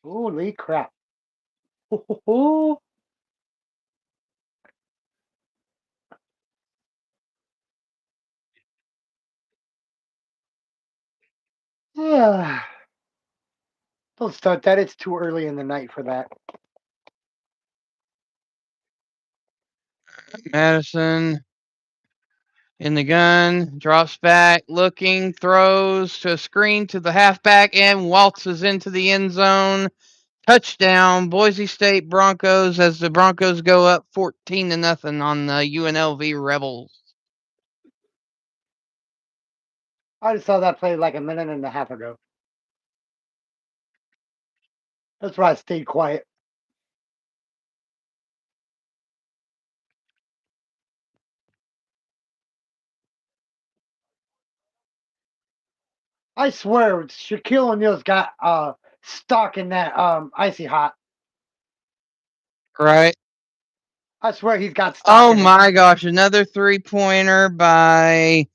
Holy crap. Don't start that. It's too early in the night for that. Madison in the gun, drops back, looking, throws to a screen to the halfback, and waltzes into the end zone. Touchdown, Boise State Broncos, as the Broncos go up 14-0 on the UNLV Rebels. I just saw that play like a minute and a half ago. That's why I stayed quiet. I swear, Shaquille O'Neal's got stock in that icy hot. Right. I swear he's got stock. Oh in it. my gosh, another 3-pointer by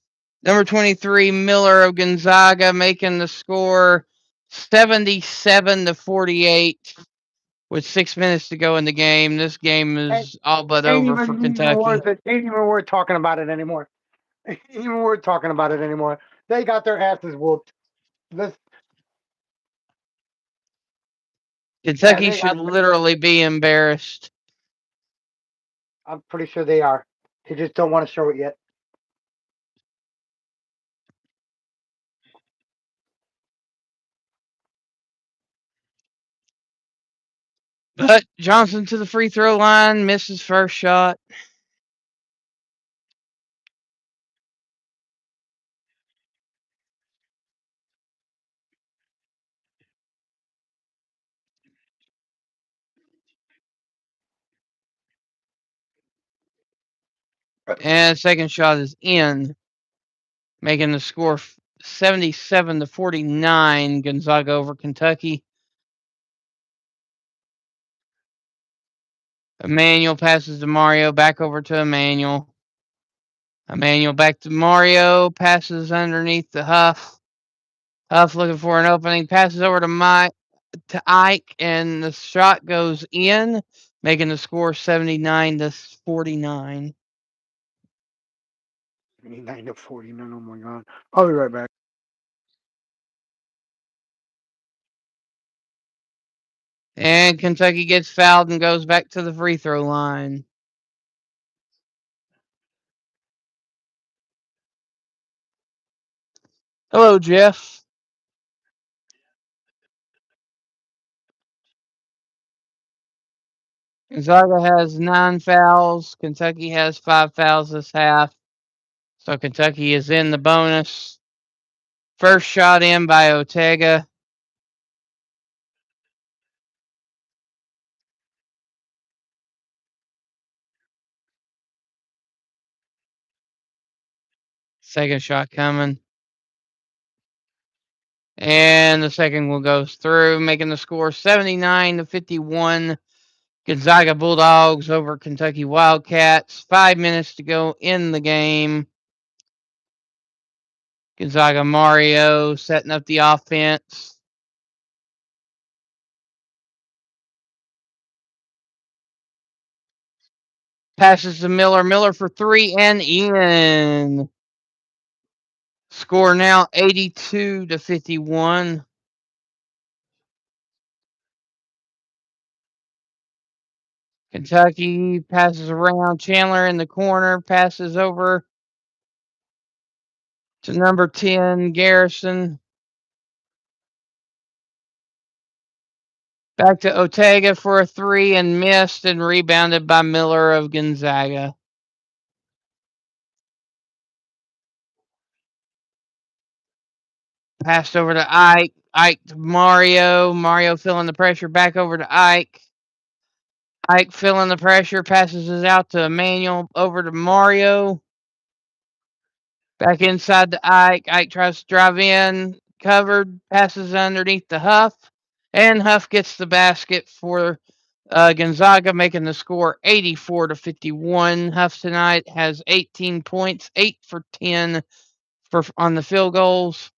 number 23 Miller of Gonzaga, making the score 77-48 with 6 minutes to go in the game. This game is all but over for Kentucky. Ain't even worth talking about it anymore. Ain't even worth talking about it anymore. They got their asses whooped. Kentucky should literally be embarrassed. I'm pretty sure they are. They just don't want to show it yet. But Johnson to the free throw line, misses first shot. And second shot is in. making the score 77-49. Gonzaga over Kentucky. Emmanuel passes to Mario, back over to Emmanuel. Emmanuel back to Mario, passes underneath the Huff. Huff looking for an opening, passes over to Ike, and the shot goes in, making the score 79-49. 79-49. Oh my God. I'll be right back. And Kentucky gets fouled and goes back to the free throw line. Hello, Jeff. Gonzaga has 9 fouls. Kentucky has 5 fouls this half. So Kentucky is in the bonus. First shot in by Ortega. Second shot coming. And the second one goes through, making the score 79-51. Gonzaga Bulldogs over Kentucky Wildcats. 5 minutes to go in the game. Gonzaga Mario setting up the offense. Passes to Miller. Miller for 3 and in. Score now 82-51. Kentucky passes around. Chandler in the corner. Passes over to number 10, Garrison. Back to Ortega for a 3 and missed, and rebounded by Miller of Gonzaga. Passed over to Ike. Ike to Mario. Mario feeling the pressure. Back over to Ike. Ike feeling the pressure. Passes it out to Emmanuel. Over to Mario. Back inside to Ike. Ike tries to drive in. Covered. Passes underneath the Huff. And Huff gets the basket for Gonzaga, making the score 84-51. Huff tonight has 18 points, 8 for 10 on the field goals.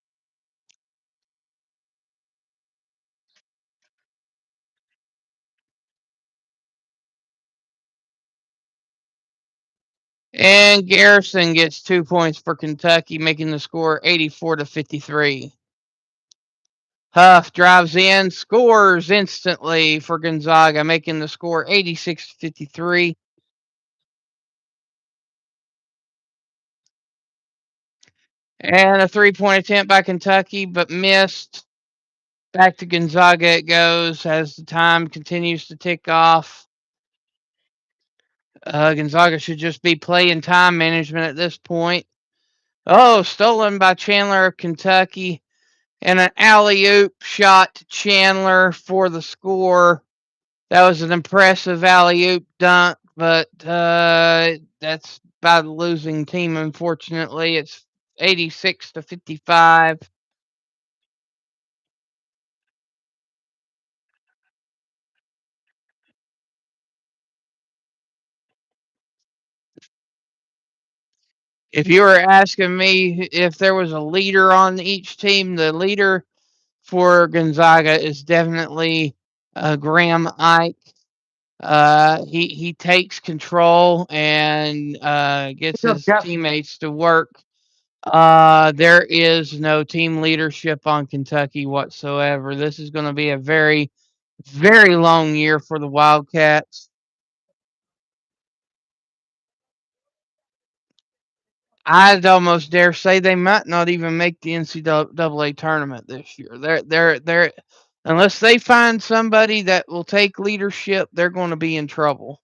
And Garrison gets 2 points for Kentucky, making the score 84-53. Huff drives in, scores instantly for Gonzaga, making the score 86-53. And a 3-point attempt by Kentucky, but missed. Back to Gonzaga it goes as the time continues to tick off. Gonzaga should just be playing time management at this point. Oh, stolen by Chandler of Kentucky. And an alley-oop shot to Chandler for the score. That was an impressive alley-oop dunk, but that's by the losing team, unfortunately. It's 86-55. If you were asking me if there was a leader on each team, the leader for Gonzaga is definitely Graham Ike. He takes control and gets his teammates to work. There is no team leadership on Kentucky whatsoever. This is going to be a very, very long year for the Wildcats. I'd almost dare say they might not even make the NCAA tournament this year. They're unless they find somebody that will take leadership, they're going to be in trouble.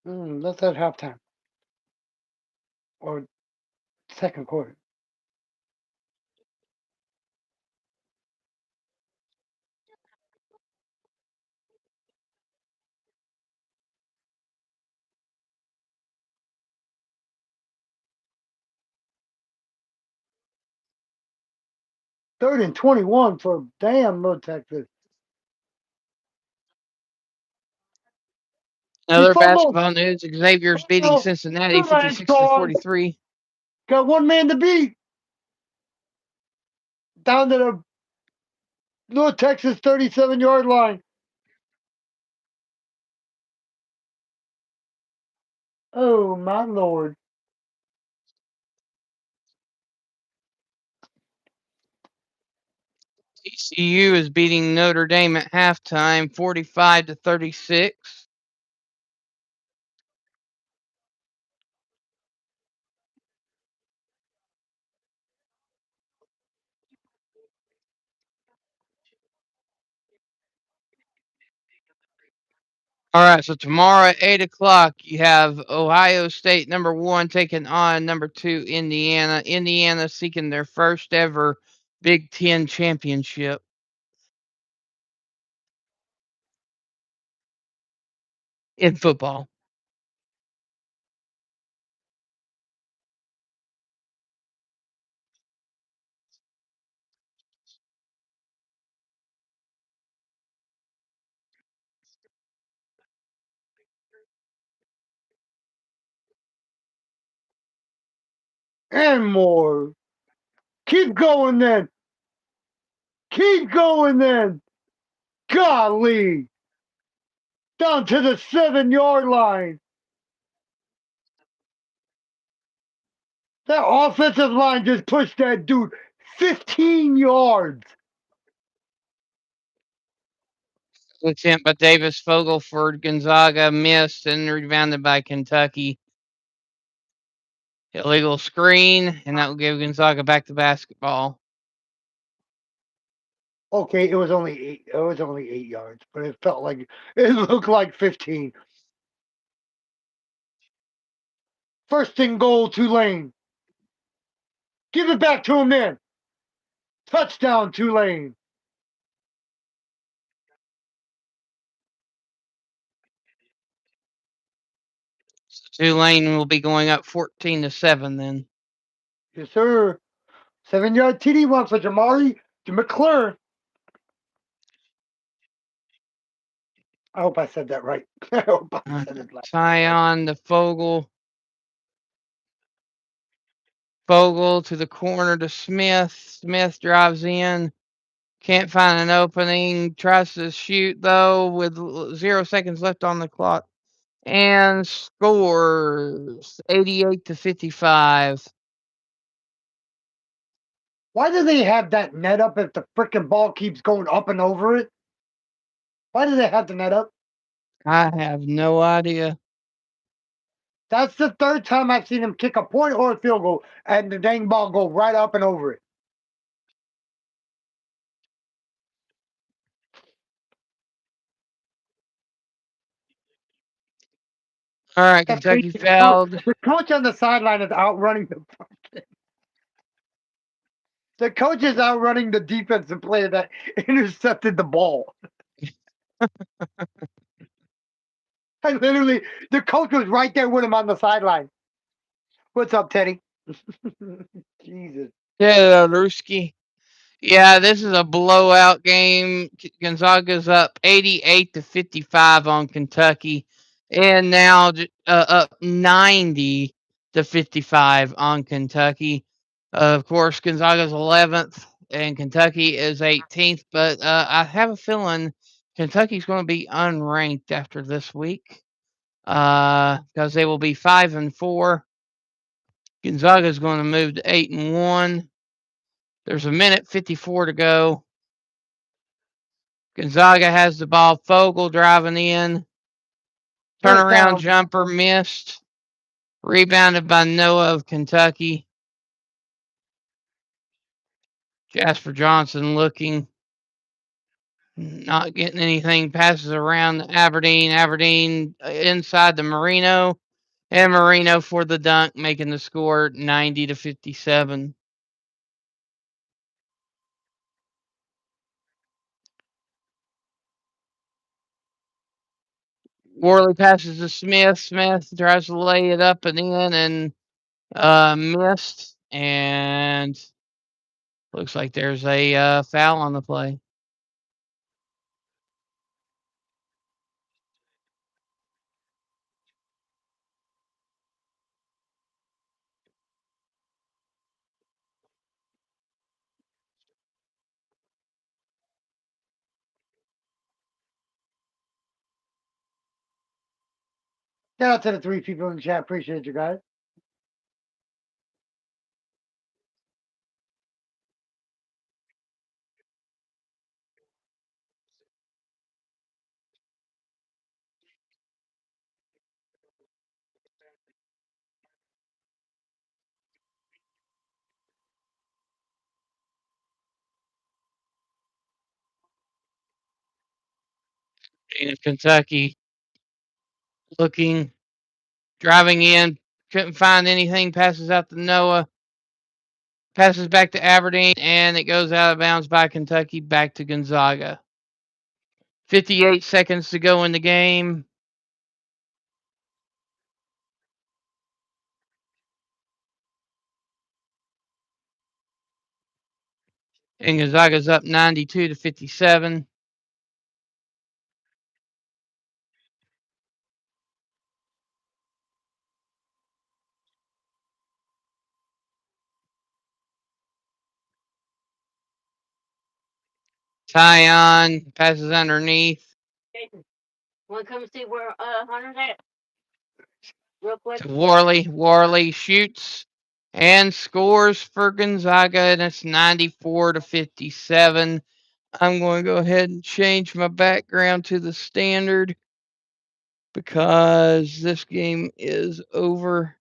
That's at halftime or second quarter. Third and 21 for damn Middle Texas. Another fumbled. basketball news: Xavier's beating Oh, Cincinnati the line's 56 to gone. 43. Got one man to beat. Down to the North Texas 37-yard line. Oh my lord. TCU is beating Notre Dame at halftime 45 to 36. All right, so tomorrow at 8 o'clock, you have Ohio State #1 taking on #2 Indiana. Indiana seeking their first ever Big Ten championship in football. And more. Keep going then. Keep going then. Golly. Down to the 7-yard line. That offensive line just pushed that dude 15 yards. Attempt by Davis Fogel for Gonzaga missed and rebounded by Kentucky. Illegal screen, and that will give Gonzaga back to basketball. Okay, it was only 8. It was only 8 yards, but it felt like it looked like 15. First and goal, Tulane. Give it back to him then. Touchdown, Tulane. So Tulane will be going up 14 to 7 then. Yes, sir. 7-yard TD one for Jamari McClure. I hope I said that right. I hope I said it right. Tie on the Fogel. Fogel to the corner to Smith. Smith drives in. Can't find an opening. Tries to shoot, though, with 0 seconds left on the clock. And scores 88 to 55. Why do they have that net up if the freaking ball keeps going up and over it? Why do they have the net up? I have no idea. That's the third time I've seen them kick a point or a field goal and the dang ball go right up and over it. All right, That's Kentucky crazy. fouled. The coach on the sideline is outrunning the fucking. The coach is outrunning the defensive player that intercepted the ball. I literally, the coach was right there with him on the sideline. What's up, Teddy? Jesus. Yeah, Ruski. Yeah, this is a blowout game. Gonzaga's up 88 to 55 on Kentucky, and now up 90 to 55 on Kentucky. Of course, Gonzaga's 11th and Kentucky is 18th, but I have a feeling Kentucky's going to be unranked after this week because they will be 5-4. Gonzaga's going to move to 8-1. There's 1:54 to go. Gonzaga has the ball. Fogel driving in. Turnaround jumper missed. Rebounded by Noah of Kentucky. Jasper Johnson looking. Not getting anything. Passes around Aberdeen. Aberdeen inside the Marino. And Marino for the dunk, making the score 90-57. Worley passes to Smith. Smith tries to lay it up and in and missed. And looks like there's a foul on the play. Shout out to the 3 people in the chat. Appreciate you guys. In Kentucky looking, driving in, couldn't find anything, passes out to Noah, passes back to Aberdeen, and it goes out of bounds by Kentucky, back to Gonzaga. 58 seconds to go in the game. And Gonzaga's up 92-57. Tyon passes underneath Jason, want to come see where Hunter's at? Real quick. to Worley. Worley shoots and scores for Gonzaga, and it's 94-57. I'm going to go ahead and change my background to the standard because this game is over.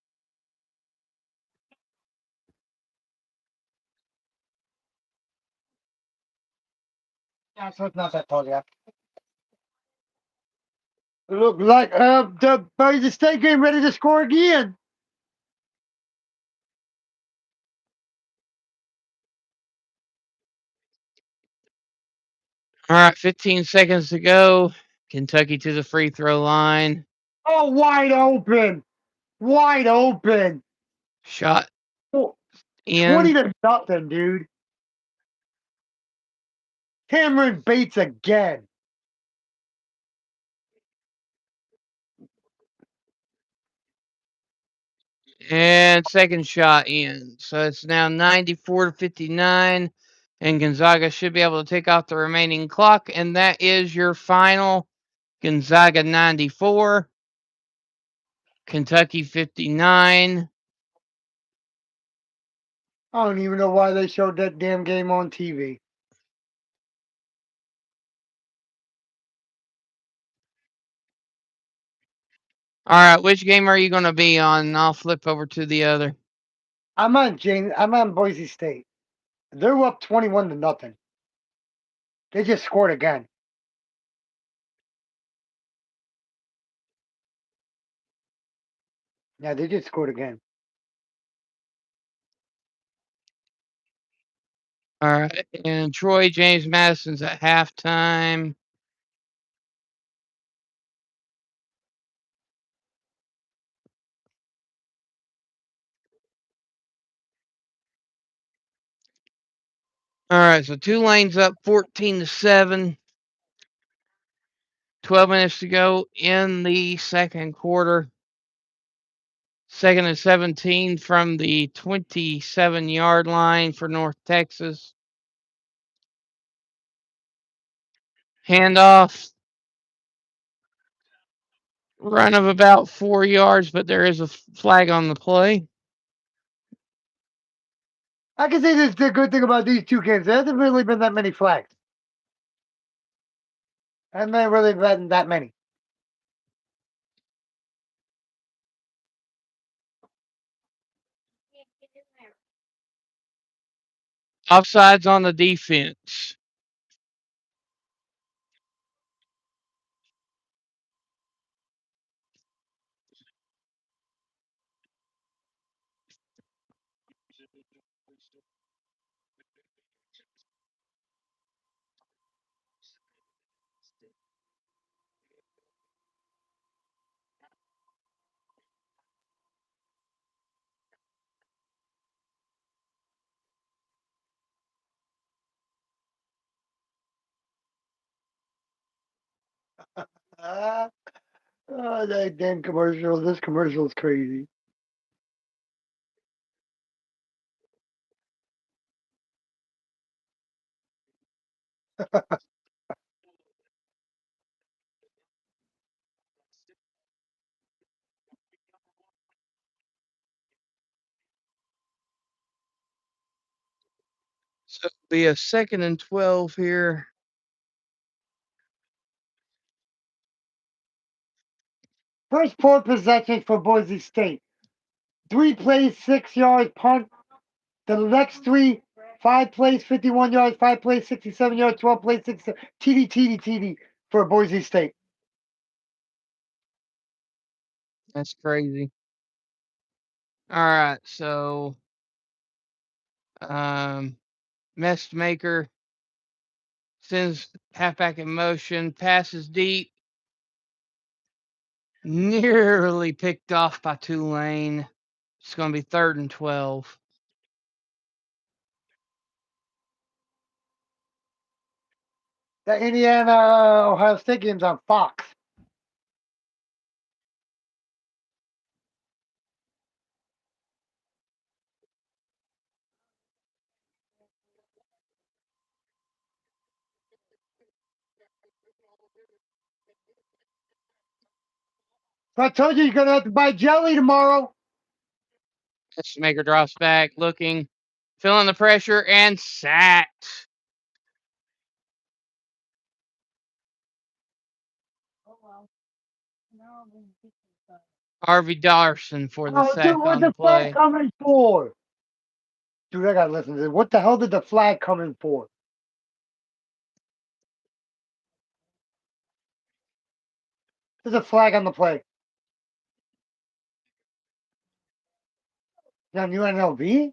Yeah, so it's not that tall, yeah. It looked like the Boise State game ready to score again. All right, 15 seconds to go. Kentucky to the free throw line. Oh, wide open. Wide open. Shot Oh, in. 20-0, dude. Cameron Bates again. And second shot in. So it's now 94-59. And Gonzaga should be able to take off the remaining clock. And that is your final. Gonzaga 94. Kentucky 59. I don't even know why they showed that damn game on TV. All right, which game are you going to be on? I'll flip over to the other. I'm on Boise State. They're up 21-0. They just scored again. Yeah, they just scored again. All right, and Troy James Madison's at halftime. All right, so Tulane's up 14-7. 12 minutes to go in the second quarter. Second and 17 from the 27-yard line for North Texas. Handoff. Run of about 4 yards, but there is a flag on the play. I can say this is the good thing about these two games. There hasn't really been that many flags. Hasn't really been that many. Offsides on the defense. Ah, oh, that damn commercial. This commercial is crazy. So it'll be a 2nd and 12 here. First 4 possessions for Boise State. 3 plays, 6 yards, punt. The next 3, 5 plays, 51 yards, 5 plays, 67 yards, 12 plays, 67. TD for Boise State. That's crazy. All right, so Mess Maker sends halfback in motion, passes deep, nearly picked off by Tulane. It's going to be 3rd and 12. The Indiana Ohio State game's on Fox. So I told you you're gonna have to buy jelly tomorrow. Mess Maker drops back, looking, feeling the pressure, and sacked. Harvey Darson for the Oh, sack dude, what's on the the flag play. coming for? Dude, I gotta listen to this. What the hell did the flag come in for? There's a flag on the play. On UNLV?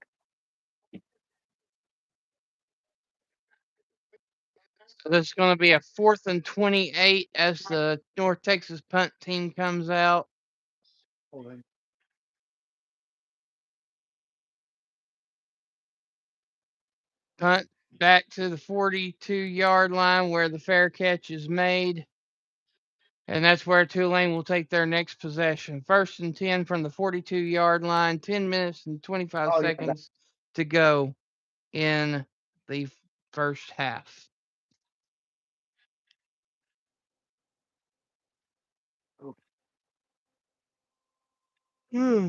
So this is going to be a 4th and 28 as the North Texas punt team comes out. Hold on. Punt back to the 42-yard line where the fair catch is made. And that's where Tulane will take their next possession. 1st and 10 from the 42-yard line, 10 minutes and 25 Oh, yeah. seconds to go in the first half. Hmm.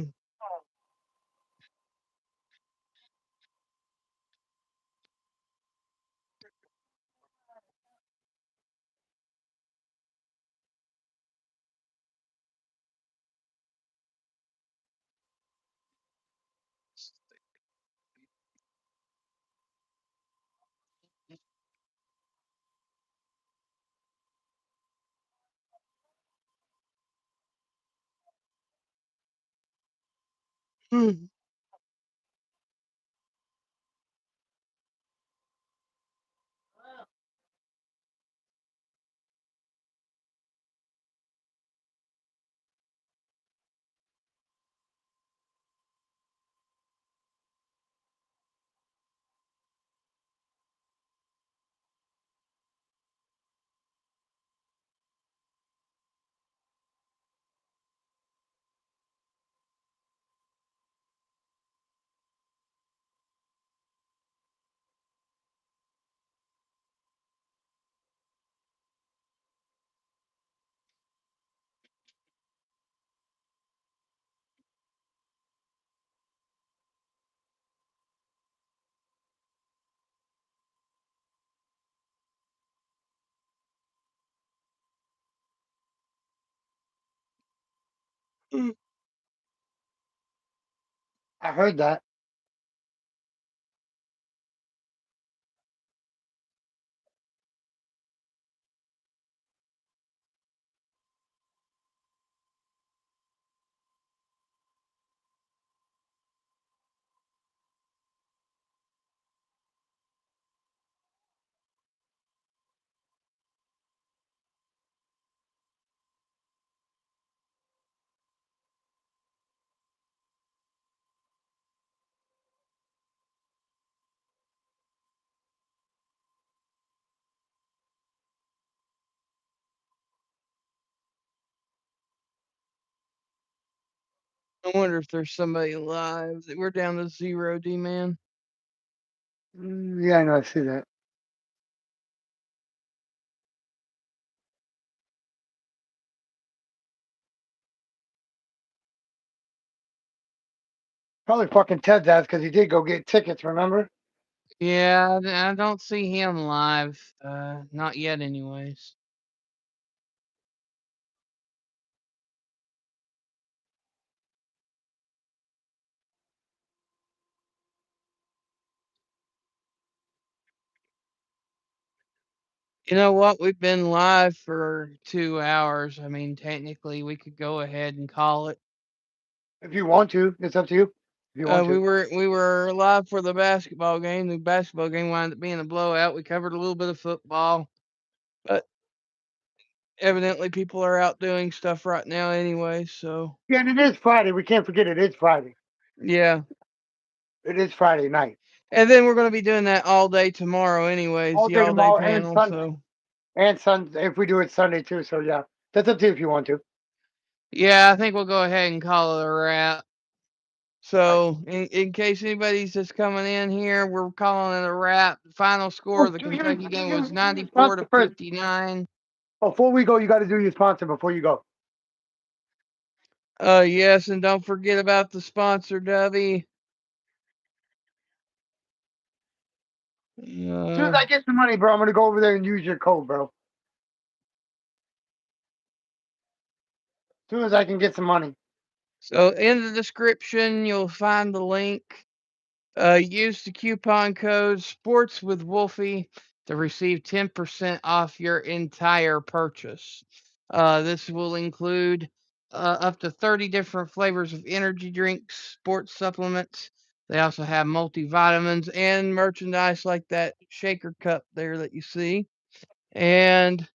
Hmm. I heard that. I wonder if there's somebody live. We're down to 0, D-Man. Yeah, I know. I see that. Probably fucking Ted's ass because he did go get tickets. Remember? Yeah, I don't see him live. Not yet, anyways. You know what? We've been live for 2 hours. I mean, technically, we could go ahead and call it. If you want to, it's up to you. If you want We to. were live for the basketball game. The basketball game wound up being a blowout. We covered a little bit of football, but evidently people are out doing stuff right now anyway. So Yeah, and it is Friday. We can't forget it is Friday. yeah, It is Friday night. and then we're going to be doing that all day tomorrow, anyways. All The day all day tomorrow and panel. Sunday. So And Sunday if we do it Sunday too. So yeah, that's up to you if you want to. yeah, I think we'll go ahead and call it a wrap. So, in case anybody's just coming in here, we're calling it a wrap. The final score of the Kentucky game was 94 to 59. Before we go, you got to do your sponsor before you go. Yes, and don't forget about the sponsor, Dubby. As soon as I get the money, bro, I'm gonna go over there and use your code, bro. As soon as I can get some money. So in the description, you'll find the link. Use the coupon code Sports with Wolfy to receive 10% off your entire purchase. This will include up to 30 different flavors of energy drinks, sports supplements. They also have multivitamins and merchandise like that shaker cup there that you see. And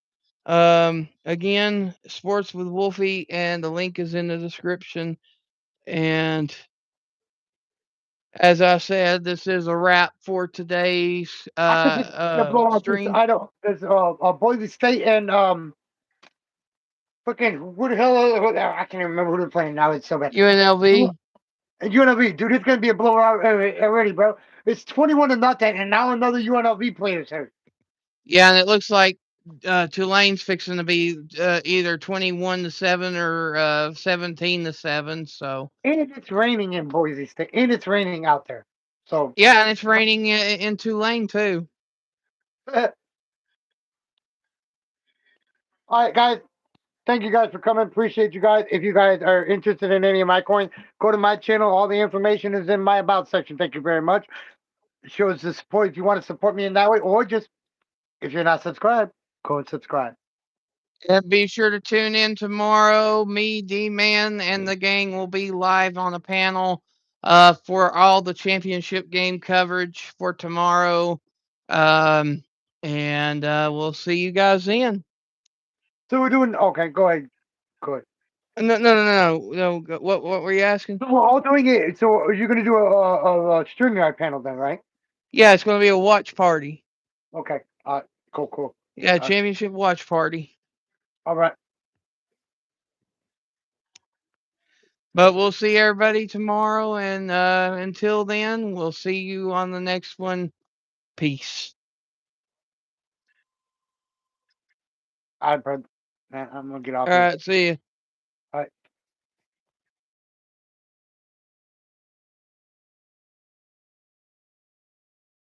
again, Sports with Wolfy, and the link is in the description. And as I said, this is a wrap for today's I think it's gonna blow out this. stream. I don't. There's Boise State and fucking who the hell? I can't even remember who they're playing now. It's so bad. UNLV. And UNLV, dude, it's gonna be a blowout already, bro. It's 21 to nothing, and now another UNLV player's hurt. Yeah, and it looks like Tulane's fixing to be either 21 to 7 or 17 to 7. So And it's raining in Boise State, and it's raining out there. So yeah, and it's raining in Tulane too. all right, guys. Thank you guys for coming. Appreciate you guys. If you guys are interested in any of my coins, go to my channel. All the information is in my about section. Thank you very much. It shows the support if you want to support me in that way, or just if you're not subscribed, go and subscribe. And be sure to tune in tomorrow. Me, D-Man, and the gang will be live on a panel for all the championship game coverage for tomorrow. And we'll see you guys then. So we're doing okay. Go ahead. Go ahead. No. What were you asking? So we're all doing it. So you're gonna do a StreamYard panel then, right? Yeah, it's going to be a watch party. Okay. Cool. Yeah, championship watch party. All right. But we'll see everybody tomorrow, and until then, we'll see you on the next one. Peace. I'm gonna get off All here. right, see you.